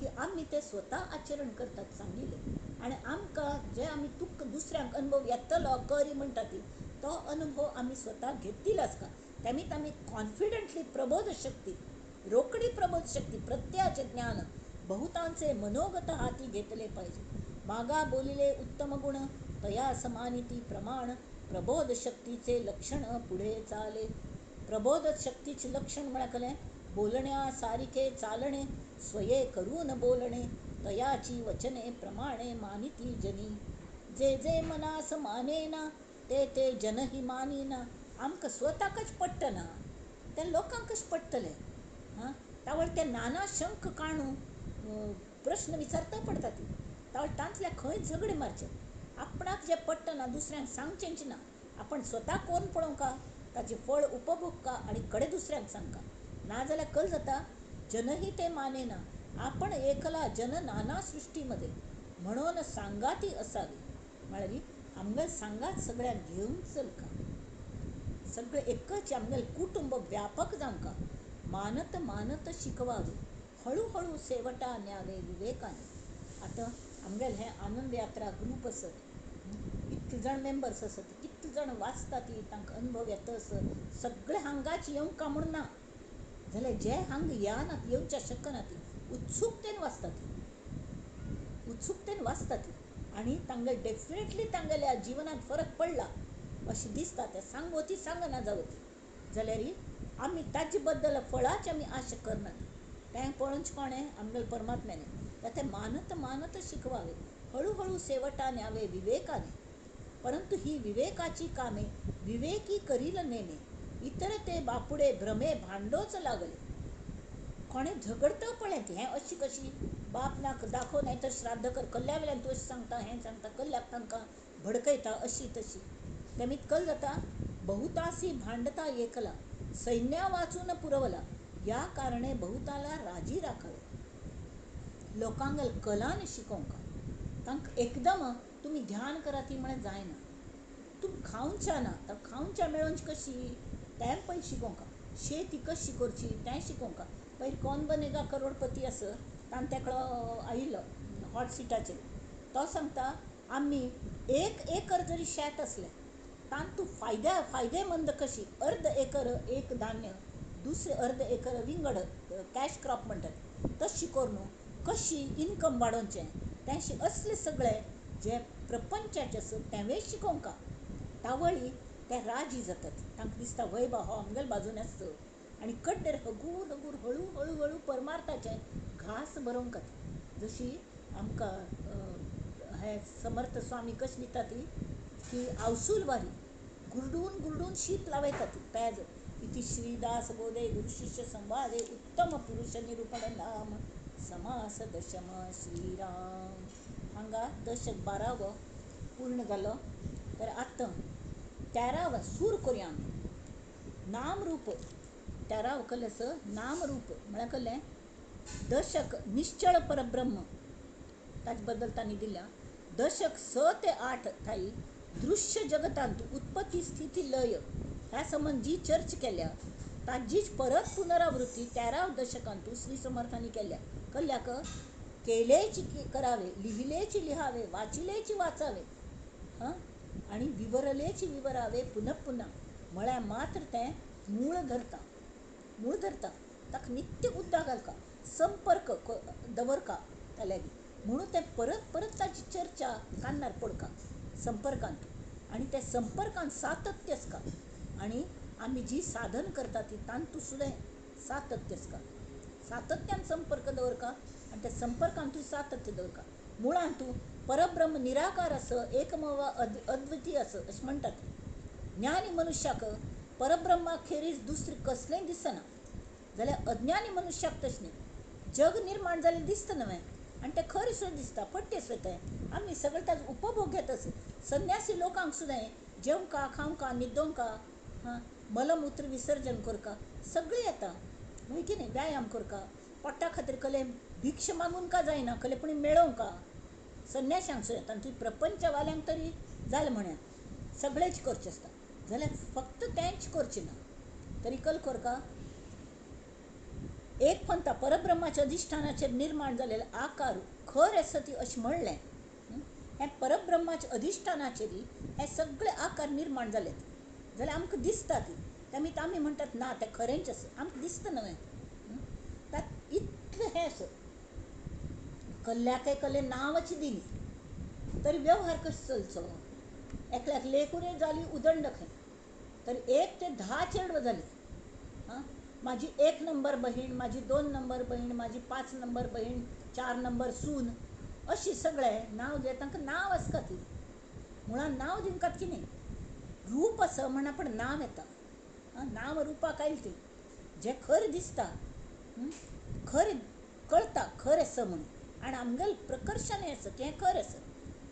की आमी ते स्वता आचरण करतात सांगिले. आणि आमकां जे आमी तुका दुसऱ्यांक अनुभव येतलो करी म्हणटा ती, तो अनुभव आमी स्वता घेतिल्लो आसता. तेमीत आमी कॉन्फिडंटली प्रबोध शक्ती, रोकडी प्रबोध शक्ती, प्रत्याचे ज्ञान, बहुतांचे मनोगत हाती घेतले पाहिजे. मागा बोलिले उत्तम गुण, तया समानिती प्रमाण, प्रबोध शक्तीचे लक्षण पुढे चाले. प्रबोध शक्तीचे लक्षण म्हळ्यार बोलण्यासारिखे चालणे, स्वये करून बोलणे, तयाची वचने प्रमाणे मानिती जनी. जे जे मनास मानेना, ते ते जनही मानिना. आमकां स्वताकच पडटना, ते लोकांक कशें पडटले? हां, तावळ ते नाना शंख काणू प्रश्न विचारता पडटा ती. तावळ तांतल्या खंय झगडे मारचे. आपणाक जे पडटना दुसऱ्यांक सांगचेंच ना. आपण स्वता कोण पळोवका, ताचे फळ उपभोगका आणि कडे दुसऱ्यांक सांगका. नाजाल्यार कल जाता जनही ते मानेना, आपण एकला जन नाना सृष्टीमध्ये, म्हणून सांगाती असावी. म्हळ्यार आमगेल सांगात सगळ्यांक घेऊन चलका. सगळे एकच आमगेल कुटुंब व्यापक जावका. मानत मानत शिकवावे, हळूहळू सेवटा न्यावे विवेकाने. आता आमगेल हे आनंद यात्रा ग्रुप असत, कितले जाण मेंबर्स असत, कितले जाण वाचता ती, तांकां अनुभव येता असत. सगळे हांगाच येवंका म्हूण ना, जाल्यार जे हांगा येनात, येवच्या शकना ती, उत्सुकतेन वाचता ती. आणि तांगे डेफिनेटली तांगेल्या जिवनात फरक पडला अशें दिसता. ते सांगोती सांगना जावं जाल्यार आमी ताजे बद्दल फळाची आमी आशा करनात. तें पळोवचें कोणें? आमगेल परमात्म्याने. ते मानत मानत शिकवावे, हळूहळू सेवटा न्यावे विवेकाने. परंतु ही विवेकाची कामे विवेकी करील नेमे, इतर ते बापुडे भ्रमे भांडोच लागले. कोणें झगडतं पळय हें अशी कशी, बाप नाक दाखव नाही तर श्राद्ध कर, कल्ल्या वेल्यान तूं अशें सांगता, हें सांगता, कल्ल्याक तांकां भडकयता अशी तशी. तेमीत कल जाता बहुतासी भांडता एकला, सैन्या वाचून पुरवला, या कारणे बहुताला राजी राखावे. लोकांगेल कलान शिकोवंका. तांकां एकदम तुम्ही ध्यान करा ती म्हळ्यार जायना. तुमी खावच्या ना तर खावच्या मेळोवची कशी, तें पयलीं शिकोवंका. शेती कशी करची तें शिकोवंक पयर कोण बनेगा करोडपती असं ताण तेकडं आयिल्लो हॉट सिटाचेर तो सांगता आमी 1 एकर जरी शेत असलें ताण तूं फायदेमंद कशी अर्द एकर एक धान्य दुसरे अर्द एकर विंगड कॅश क्रॉप म्हणटात तशी करून कशी इन्कम वाडोवचें तें असले सगळे जे प्रपंचाचे आसत तें शिकोवंक तावळी ते राजी जातात तांकां दिसता वय बा हो आमगेल बाजून आसत आनी कड्डेर हगूर हगूर हळू हळू हळू परमार्थाचे घास बरोवंक जशी आमकां हे समर्थ स्वामी कशी दिता ती की आवसूल वारी गुरडून गुरडून शीत लावयता ती पेज इति श्रीदास बोधे गुरुशिष्य संवादे उत्तम पुरुष निरूपण नाम समास दशम श्रीराम हांगा दशक 12 पूर्ण जालो तर आतां 13 सूर करुया आमी नाम रूप 13 कलस नाम रूप म्हळ्यार कळ्ळें दशक निश्चळ परब्रह्म ताचे बद्दल तांणी दिल्या दशक 6 ते 8 थाई दृश्य जगतांत उत्पत्ती स्थिती लय ह्या संबंध जी चर्च केल्या ताजीच परत पुनरावृत्ती 13 दशकांतू श्री समर्थांनी केल्या कळ्ळ्याक केलेची करावे लिहिलेची लिहावे वाचिलेची वाचावे हां आणि विवरलेची विवरावे पुनः पुन्हा म्हळ्यार मात्र तें मूळ धरता ताका नित्य उद्दा घालका संपर्क दवरका ताल्यागी म्हणून तें परत परत ताची चर्चा कान्नार पडका संपर्कांत आणि त्या संपर्कांत सातत्य आसका आणि आमी जी साधन करता ती तांतू सुद्दां सातत्य आसका सातत्यान संपर्क दवरका आणि त्या संपर्कांतूय सातत्य दवरका मुळांत तूं परब्रह्म निराकार असं एकमेव अद्वितीय असं अशें म्हणटात ज्ञानी मनुष्याक परब्रह्माखेरीज दुसरें कसलेंय दिसना जाल्यार अज्ञानी मनुष्याक तशें न्ही जग निर्माण जालें दिसता न्हय आनी तें खरें सुद्दां दिसता पट्टे सुद्दां आमी सगळे ताजो उपभोग घेता संन्यासी लोकांक सुद्दां जेवंका खावंका न्हिदोवंका हां मलमूत्र विसर्जन करका सगळें येता वय की न्ही व्यायाम करका पोट्टा खातीर कले भिक्ष मागून का जायना कले पूण मेळोवंका संन्याशांक सुद्दां येता ती प्रपंचवाल्यांक तरी जालें म्हण्यार सगळेच करचें आसता जाल्यार फक्त तेंच करचें ना तरी कल करका एक पंथा परब्रह्माच्या अधिष्ठानाचेर निर्माण जालेले आकार खर आसा ती अशें म्हणलें हे परब्रह्माच्या अधिष्ठानाचेर हे सगळे आकार निर्माण जालेत जाल्यार आमकां दिसता ती तेमी आमी म्हणटात ना तें खरेंच आसा आमकां दिसता न्हय तात इतलें हें आसा कल्ल्याक कले नांवाची दिली तरी वेव्हार कसो चलचो एकल्याक लेकुरे जाली उदंड खंय तर 1 ते 10 चेडवां जाली हां माझी 1 नंबर बहीण माझी 2 नंबर बहीण माझी 5 नंबर बहीण 4 नंबर सून अशी सगळे नांव जे तांकां नांव आसता ती मुळान नांव दिवंकात की न्ही रूप असं म्हणा पण नांव येता नांव रुपाक आयली ती जे खरें दिसता खरें कळटा खरें आसा म्हणून आनी आमगेल प्रकर्शन हें आसा की हें खरें आसा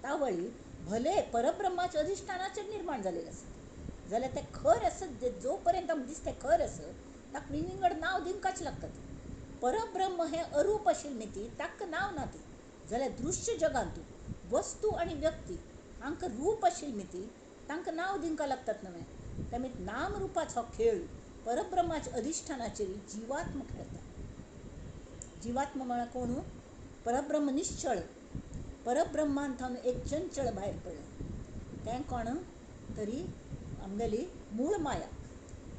तावळी भले परब्रह्माच्या अधिष्ठानाचेर निर्माण जालेलें आसा जाल्यार तें खरें आसत जो पर्यंत आमकां दिसता खरें आसा ताका विंगड नांव दिवंकच लागता परब्रह्म हें अरूप आशिल्ली ती ताका नांव ना ती जाल्यार दृश्य जगांतू वस्तू आनी व्यक्ती हांकां रूप आशिल्ली ती तांकां नांव दिवंक लागतात न्हय तेमी नाम रुपाचो खेळ परब्रह्माच्या अधिष्ठानाचेर जिवात्म खेळटा जिवात्म म्हळ्यार कोण परब्रह्म निश्चळ परब्रह्मान थावन एक चंचळ भायर पडलें तें कोण तरी आमगेली मूळ माया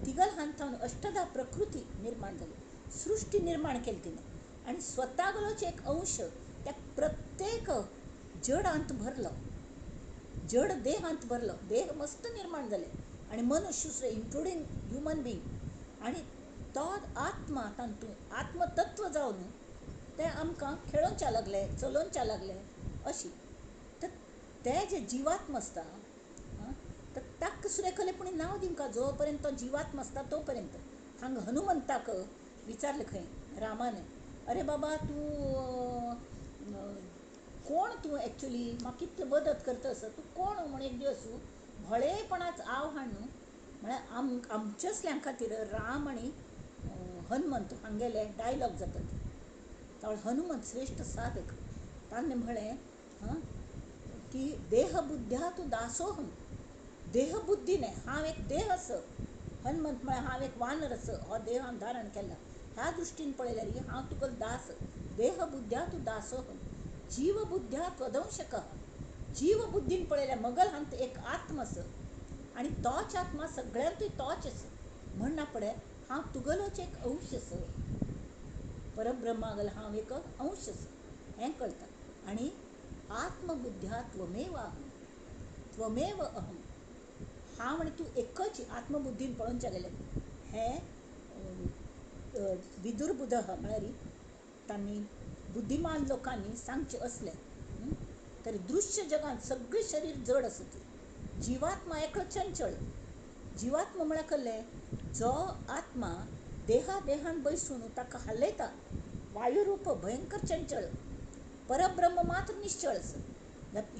तिगल हांथावन अष्टधा प्रकृती निर्माण जाली सृष्टी निर्माण केली तिने आणि स्वतागलोच एक अंश त्या प्रत्येक जडांत भरलो जड देहांत भरलो देह मस्त निर्माण जाले आणि मनुष्य सुद्दां इन्क्लुडींग ह्युमन बींग आणि तो आत्मा तातूंत आत्मतत्व जावन ते आमकां खेळोवचे लागले चलोवचे लागले अशी तर ते जे जिवात्म आसता तर ताका सुद्दां खरें पूण नांव दिवंक जो पर्यंत तो जिवात्म आसता तो पर्यंत हांगा हनुमंताक विचारलें खंय रामाने अरे बाबा तूं कोण तूं एक्चुअली म्हाका कितले मदत करता आसा तूं कोण म्हण एक दिवस व्हळेपणाच आव्हान न्हू म्हळ्यार आमच्या असल्यां खातीर राम आनी हनुमंत हांगेले डायलॉग जातात तावळ हनुमंत श्रेष्ठ साधक ताणें म्हळें की देहबुद्ध्या तूं दासोहम देहबुद्धीने हांव एक देह आस हनुमंत म्हळ्यार हांव एक वानरस हो देहान धारण केला ह्या दृश्टीन पळयल्यार हांव तुका दास देह बुद्ध्या तूं दासोह जीव बुद्ध्या त्वदंशक जीव बुद्धीन पळयल्यार मगल हांत एक आत्म आस आनी तोच आत्मा सगळ्यांतूय तोच आस म्हणना पळय हांव तुगेलोच एक अंश आस परब्रह्मागल हांव एक अंश आस हें कळटा आनी आत्मबुद्ध्या त्वमेव अहम त्वमेव अहम हांव आनी तूं एकच आत्मबुद्धीन पळोवनचें गेलें हें विदुर बुधः म्हळ्यार तांणी बुद्धिमान लोकांनी सांगचें असलें तर दृश्य जगांत सगळीं शरीर जड आसत जिवात्मा एकलो चंचळ जिवात्मा म्हळ्यार कसलें जो आत्मा देहान बैसून ताका हालयता वायुरूप भयंकर चंचळ परब्रह्म मात्र निश्चळ आस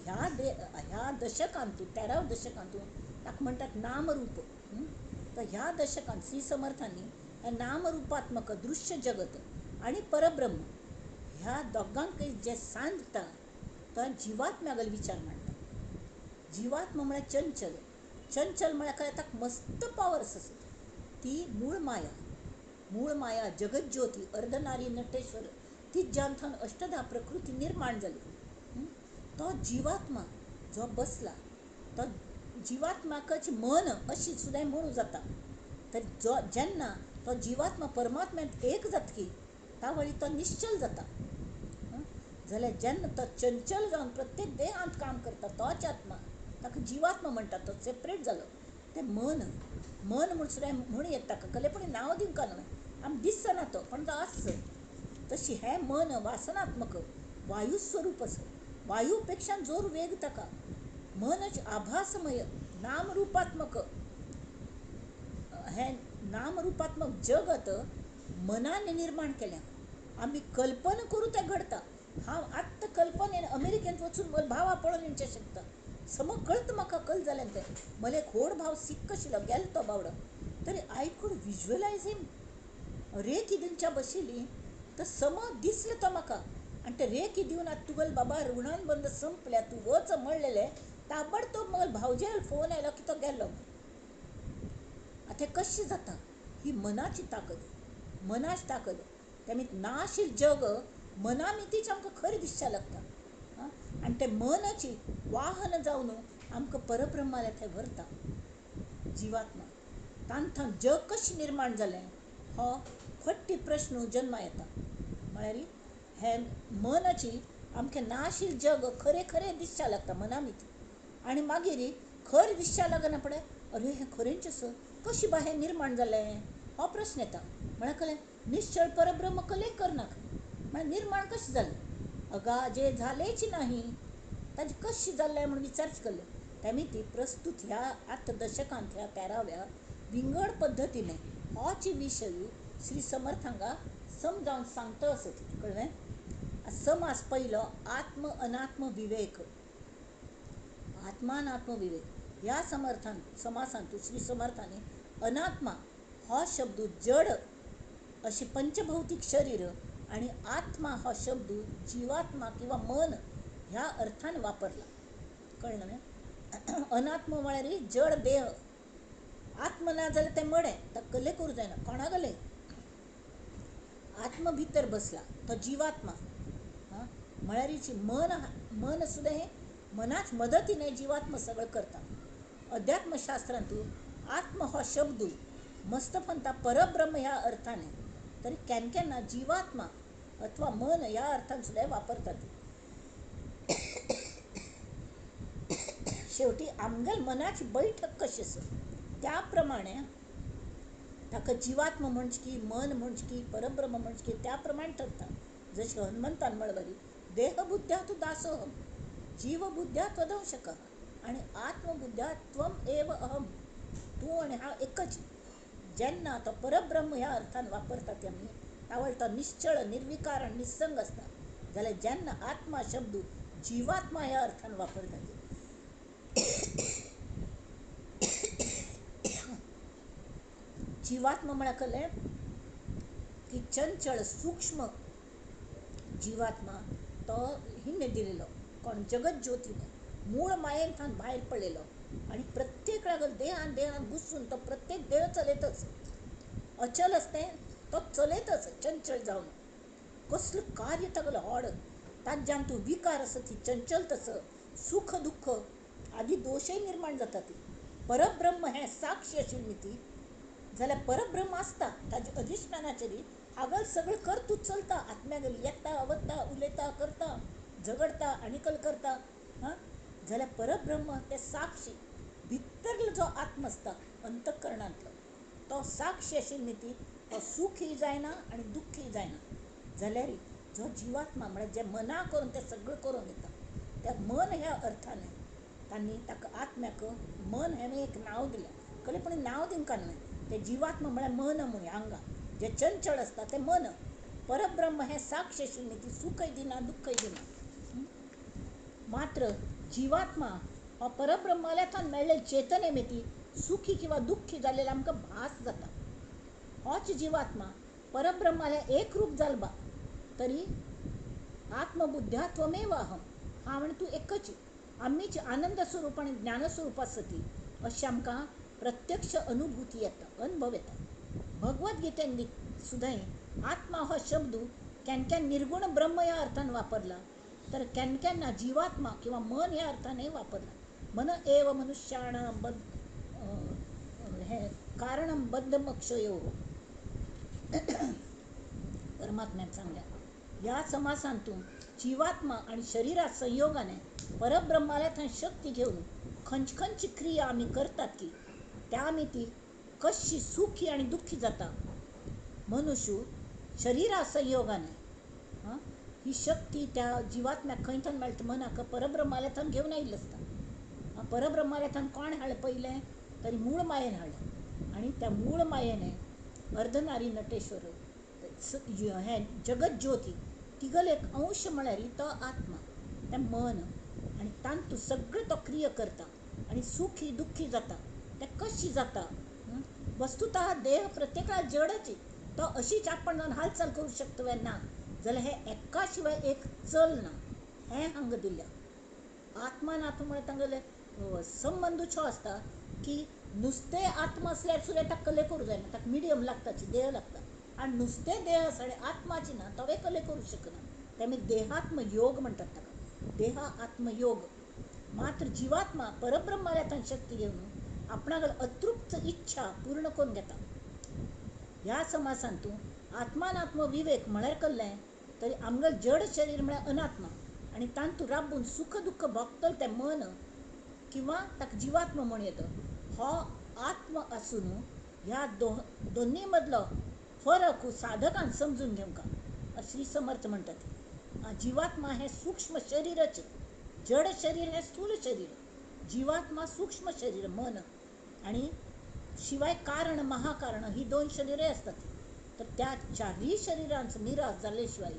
ह्या दशकांतू 13व्या दशकांतू ताका म्हणटात नामरूप तर ह्या दशकांत श्री समर्थांनी हे नामरूपात्मक दृश्य जगत आनी परब्रह्म ह्या दोगांक जे सांधता तो जिवात्म्यागल विचार मांडटा जिवात्मा म्हळ्यार चंचल चंचल म्हळ्यार काय ताका मस्त पावर्स आसत ती मूळ माया जगज्योती अर्धनारी नटेश्वर ती जांथन अष्टधा प्रकृती निर्माण जाली तो जीवात्मा जो बसला तो जिवात्म्याकच मन अशी सुद्दां म्हणू जाता तर जो जेन्ना तो जिवात्मा परमात्म्यांत एक जातकी त्या वेळी तो निश्चल जाता जाल्यार जेन्ना तो चंचल जावन प्रत्येक देहांत काम करता तोच आत्मा ताका जिवात्मा म्हणटात तो सेपरेट जालो ते मन म्हूण सुद्दां म्हूण येता ताका कले पूण नांव दिवंक न्हय आमी दिसना तो पण तो आस तशी हें मन वासनात्मक वायू स्वरूप आस वायू पेक्षा जोर वेग ताका मनच आभासमय नामरूपात्मक हें नामरूपात्मक जगत मनाने निर्माण केलें आमी कल्पना करूं तें घडटा हांव आत्तां कल्पनेन अमेरिकेंत वचून भावा पळोवन येवचें शकता समज कळत म्हाका कळत जालें तें मला एक व्हड भाव सिक्क आशिल्लो गेलो तो बावडो तरी आय कूड विज्युअलायज हिम रेखी दिवच्या बशिल्ली तर समज दिसलो तो म्हाका आनी ते रेखी दिवन आतां तुगेल बाबा रुणान बंद संपल्या तूं वच म्हणलेलें ताबडतोब म्हगेल भावजेल फोन आयलो की तो गेलो आतां हें कशें जाता ही मनाची ताकद तेमी नाशिल्ल जग मना मितीच आमकां खरें दिसचें लागता आनी तें मनची वाहन जावन आमकां परब्रह्माल्या थंय व्हरता जिवात्मा तांथान जग कशें निर्माण जालें हो फट्टी प्रश्न जल्मा येता म्हळ्यार हें मनची आमकां नाशिल्ल जग खरें दिसचें लागता मना मिती आनी मागीर खरें दिसचें लागना पळय अरे हें खरेंच आस कशें बा हें निर्माण जालें हो प्रश्न येता म्हळ्यार कळ्ळें निश्चळ परब्रह्म कलेय करनाका म्हळ्यार निर्माण कशें जालें अगाजे झालेच नाही ताजें कशें जाल्लें म्हूण विचारचें केल्लो तेमी ती प्रस्तुत ह्या आत्तां दशकांत ह्या 13व्या विंगड पद्दतीने होच विशय श्री समर्थ हांगा समजावन सांगता आसत कळ्ळें समास पयलो आत्म अनात्म विवेक आत्मानात्म विवेक ह्या समासांतू श्री समर्थांनी अनात्मा हो शब्द जड अशी पंचभौतिक शरीर आणि आत्मा हो शब्द जीवात्मा किंवा मन ह्या अर्थान वापरला कळलं न्हय अनात्म म्हळ्यार जड देह आत्म ना जाल्यार तें मडें ताका कले करूं जायना कोणा गले आत्म भितर बसला तो जीवात्मा म्हळ्यार मन सुद्दां हें मनाच मदतीने जीवात्मा सगळं करता अध्यात्मशास्त्रांतू आत्म हो शब्द मस्त म्हणटा परब्रह्म ह्या अर्थाने तरी केन्ना जीवात्मा अथवा मन ह्या अर्थान सुद्दां वापरतात शेवटी आमगेल मनाची बैठक कशी आसा त्या प्रमाणे ताका जीवात्मा म्हणचे की मन म्हणचे की परब्रह्म म्हणचे की त्या प्रमाणे ठरता जशें हनुमंतान म्हणलें देहबुद्ध्या तू दासोहम जीवबुद्ध्या त्वदंशक आणि आत्मबुद्ध्या त्वम एव अहम तूं आनी हांव एकच जेन्ना तो परब्रह्म ह्या अर्थान वापरतात आमी त्या तो निश्चळ निर्विकार आनी निसंग आसता जाल्यार जेन्ना आत्मा शब्द जीवात्मा ह्या अर्थान वापरतात जीवात्मा म्हळ्यार कळ्ळें की चंचळ सूक्ष्म जीवात्मा तो हिने दिलेलो कोण जगत ज्योतीने मूळ मायेंतल्यान भायर पडलेलो आणि प्रत्येक वेळा देहान घुसून तो प्रत्येक देह चलतच अचल असते तो चलतच चंचल जाऊन कसलं कार्य तागलं हॉड ताज्यान तू विकार असं ती चंचल तसं सुख दुःख आधी दोषही निर्माण जातात ती परब्रह्म हे साक्षी असेल मी ती जाल्यार परब्रह्म असता ताजे अधिष्ठानाचे हागल सगळं कर तू चलता आत्म्यागली येता वता उलयता करता झगडता आनिकल करता हां जाल्यार परब्रह्म ते साक्षी भितरलो जो आत्म असता अंतकरणांतलो तो साक्षी असेल न्ही ती तो सुखी जायना आणि दुःखी जायना जाल्यार जो जिवात्मा म्हळ्यार जे मना करून ते सगळं करून येता त्या मन ह्या अर्थाने तांणी ताका आत्म्याक मन हें एक नांव दिलें कळ्ळें पूण नांव दिवंक न्हय ते जिवात्मा म्हळ्यार मन म्हणून हांगा जे चंचल असता ते मन परब्रह्म हें साक्ष अशिल्ली न्ही ती सुखय दिना दुःखय दिना मात्र जीवात्मा हो परब्रह्माल्याथान मेळ्ळेली चेतने मेती सुखी किंवा दुःखी जाल्लेलो आमकां भास जाता होच जीवात्मा परब्रह्माल्या एक रूप जालबा तरी आत्मबुद्ध्यात्वमेव अहम हांव आनी तूं एकच आमीच आनंद स्वरूप आनी ज्ञानस्वरूप आसा ती अशी आमकां प्रत्यक्ष अनुभूती येता अनुभव येता भगवद्गीतेन सुद्दां आत्मा हो शब्द केन्ना निर्गुण ब्रह्म ह्या अर्थान वापरला तर केन्ना जीवात्मा किंवा मन ह्या अर्थाने वापरला मन एव मनुष्याणां हे कारणं बद्धमक्षयो परमात्म्यान सांगल्या या समासांतून जीवात्मा आणि शरीरा संयोगाने परब्रह्माला थंय शक्ती घेऊन खंयची क्रिया आमी करतात की त्या आमी ती कशी सुखी आणि दुःखी जाता मनुष्य शरीरा संयोगाने ही शक्ती त्या जीवात्म्याक खंयथान मेळटा मनाक परब्रह्माला थंय घेवन आयिल्लो आसता परब्रह्माला थंय कोण हाडलें पयलें तरी मूळ मायेन हाडलें आणि त्या मूळ मायेने अर्धनारी नटेश्वर हें जगत ज्योती तिगल एक अंश म्हळ्यार तो आत्मा तें मन आनी तांतू सगळें तो क्रिय करता आनी सुखी दुःखी जाता तें कशी जाता वस्तुतः देह प्रत्येकाला जडच तो अशीच आपण जावन हालचाल करू शकता वे ना जाल्यार हे एका शिवाय एक चल ना हें हांगा दिल्या आत्मान आत्मा म्हळ्यार तांगेले संबंद छो आसता की नुस्तें आत्मा असल्यार सुद्दां ताका कले करूं जायना ताका मिडियम लागता देह लागता आनी नुस्तें देह आसा आनी आत्माची ना तवे कले करूं शकना ते आमी देहात्म योग म्हणटात ताका देहा आत्मयोग मात्र जीवात्मा परब्रह्माला थंय शक्ती घेवन आपणागल अतृप्त इच्छा पूर्ण करून घेता ह्या समासांतून आत्मानात्म विवेक म्हळ्यार कल्लें तरी आमगेल जड शरीर म्हळ्यार अनात्मा आनी तांतू राबून सुख दुःख भोगतल तें मन किंवा ताका जीवात्मा म्हण येता हो आत्म आसून ह्या दोनी मदलो फरक साधकान समजून घेवंक श्री समर्थ म्हणटात जीवात्मा हे सूक्ष्म शरीरच जड शरीर हे स्थूल शरीर जीवात्मा सूक्ष्म शरीर मन आणि शिवाय कारण महाकारण ही दोन शरीरे असतात तर त्या चारही शरीरांचं निराश जाल्ले शिवाय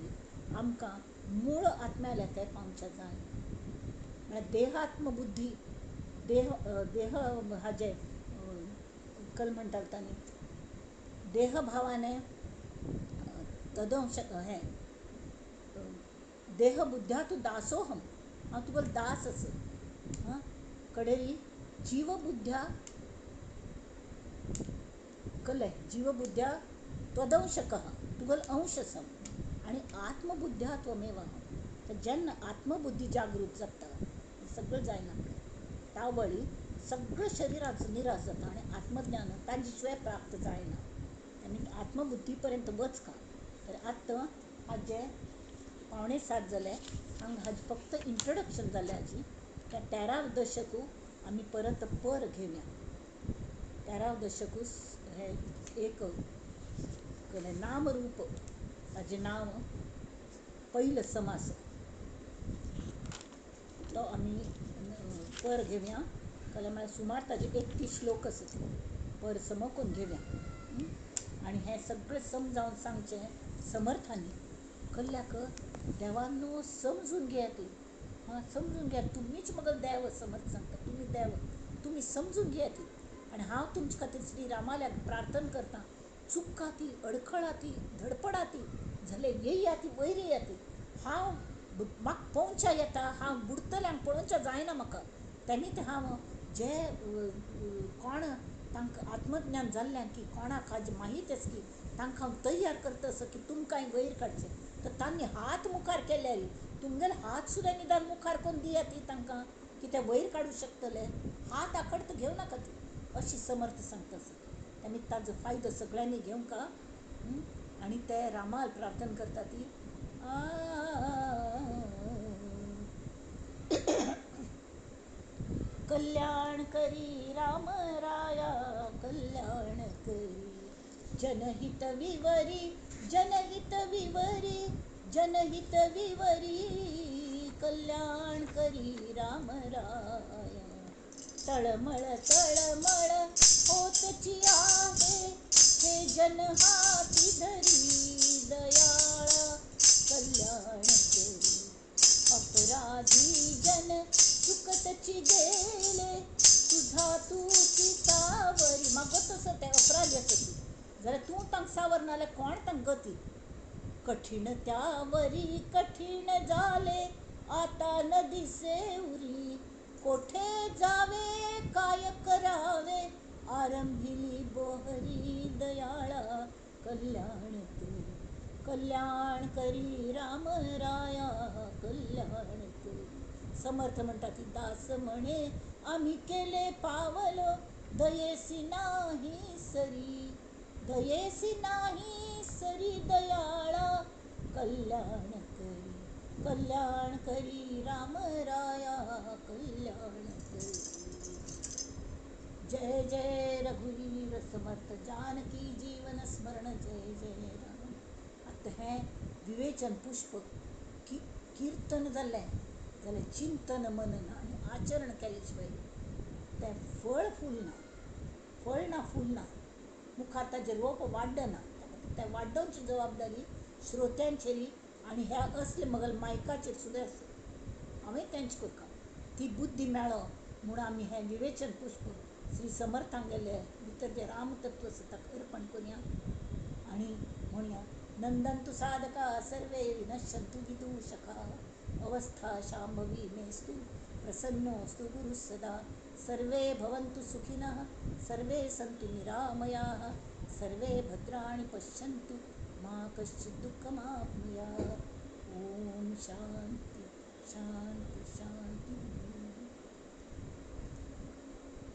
आमकां मूळ आत्म्याला ते पावच्या जाय म्हळ्यार देहात्मबुद्धी देह हाजे कल म्हणटात तांणी देहभावाने तदंश हे देहबुद्ध्या तू दासोहम हांव तुका दास आस कडेरी जीवबुद्ध्या कळ्ळें जीवबुद्ध्या त्वदंशकः तुगल अंश आसा आनी आत्मबुद्ध्या त्वमेव तर जेन्ना आत्मबुद्धी जागृत जाता सगळं जायना त्या वेळी सगळं शरिराचं निराश जाता आनी आत्मज्ञान तांचे शिवाय प्राप्त जायना आनी आत्मबुद्धी पर्यंत वचका तर आतां हाजे 6:45 जाले हांगा हाजें फक्त इंट्रोडक्शन जालें हाजी त्या 13व दशकू आमी परत पर घेवया 13व दशकू हे एक नामरूप हाजें नांव पयलो समास तो आमी पर घेवया कळ्ळें म्हळ्यार सुमार ताजे 31 श्लोक आसा पर समकून घेवया आनी हें सगळें समजावन सांगचें समर्थांनी कल्ल्याक देवानो समजून घेयात समजून घ्या तुमीच म्हाका देव समर्थ सांगता तुमी देव तुमी समजून घेयात आनी हांव तुमचे खातीर श्री रामाल्याक प्रार्थना करता चुक्का ती अडखळा ती धडपडा ती जाल्यार येया ती वयर येया ती हांव म्हाका पोवच्या येता हांव बुडतल्यांक पळोवच्या जायना म्हाका तेन्ना ते हांव जे कोण तांकां आत्मज्ञान जाल्ल्यान की कोणाक हाजें माहीत आसा की तांकां हांव तयार करता असो की तुमकां वयर काडचें, तर तांणी हात मुखार केल्यार तुमगेले हात सुद्दां निदान मुखार करून दिया ती तांकां की ते वयर काडूं शकतले. हात आकडत घेवं नाका ती, अशी समर्थ सांगता आसा. तेमी ताजो फायदो सगळ्यांनी घेवंका. आनी ते रामाल प्रार्थना करता ती कल्याण करी राम राया, कल्याण करी जनहित विवरी, जनहित विवरी, जनहित विवरी, कल्याण करी राम राया. तळमळ तळमळ होतची आहे, हे जन हाती धरी दयाळा, कल्याण करी. अपराधी जन चुकतची गेले, तुझा तूची सावरी. म्हाका तसं ते अपराधी आसा ती जाल्यार तूं तांकां सावर, नाल्यार कोण तांकां गती. कठीण त्यावरी कठीण झाले, आता न दिसे उरी, कोठे जावे काय करावे, आरंभिली बोहरी दयाळा, कल्याण करी. कल्याण करी राम राया, कल्याण करी. समर्थ म्हणतात की दास म्हणे आम्ही केले पावलो, दयेसी नाही सरी, दयेसी नाही सरी दयाळा, कल्याण करी. कल्याण करी राम राया, कल्याण करी. जय जय रघुवीर समर्थ, जानकी जीवन स्मरण, जय जय राम. आता हें विवेचन पुष्प कीर्तन जाल्लें जाल्यार चिंतन मनन आनी आचरण केले शिवाय तें फळ फुलना. फळ ना, फूल ना, मुखार ताजें रोप वाडना. तें वाडोवची जबाबदारी श्रोत्यांचेरी आनी ह्या असले मगल मायकाचेर सुद्दां आसा. हांवें तेंच करता. ती बुद्धी मेळो म्हूण आमी हें विवेचन पुष्प श्री समर्थांक गेले भितर जें रामतत्व आसा ताका अर्पण करुया आनी म्हणया नंदन्तु साधका सर्वे विनश्यन्तु विदूषका, अवस्था शाम्भवी मेस्तु प्रसन्नोऽस्तु गुरुः सदा. सर्वे भवन्तु सुखिनः, सर्वे सन्तु निरामयाः, सर्वे भद्राणि पश्यन्तु मा कश्चित् दुःखमाप्नुयात्. ॐ शान्ति शान्ति शान्तिः.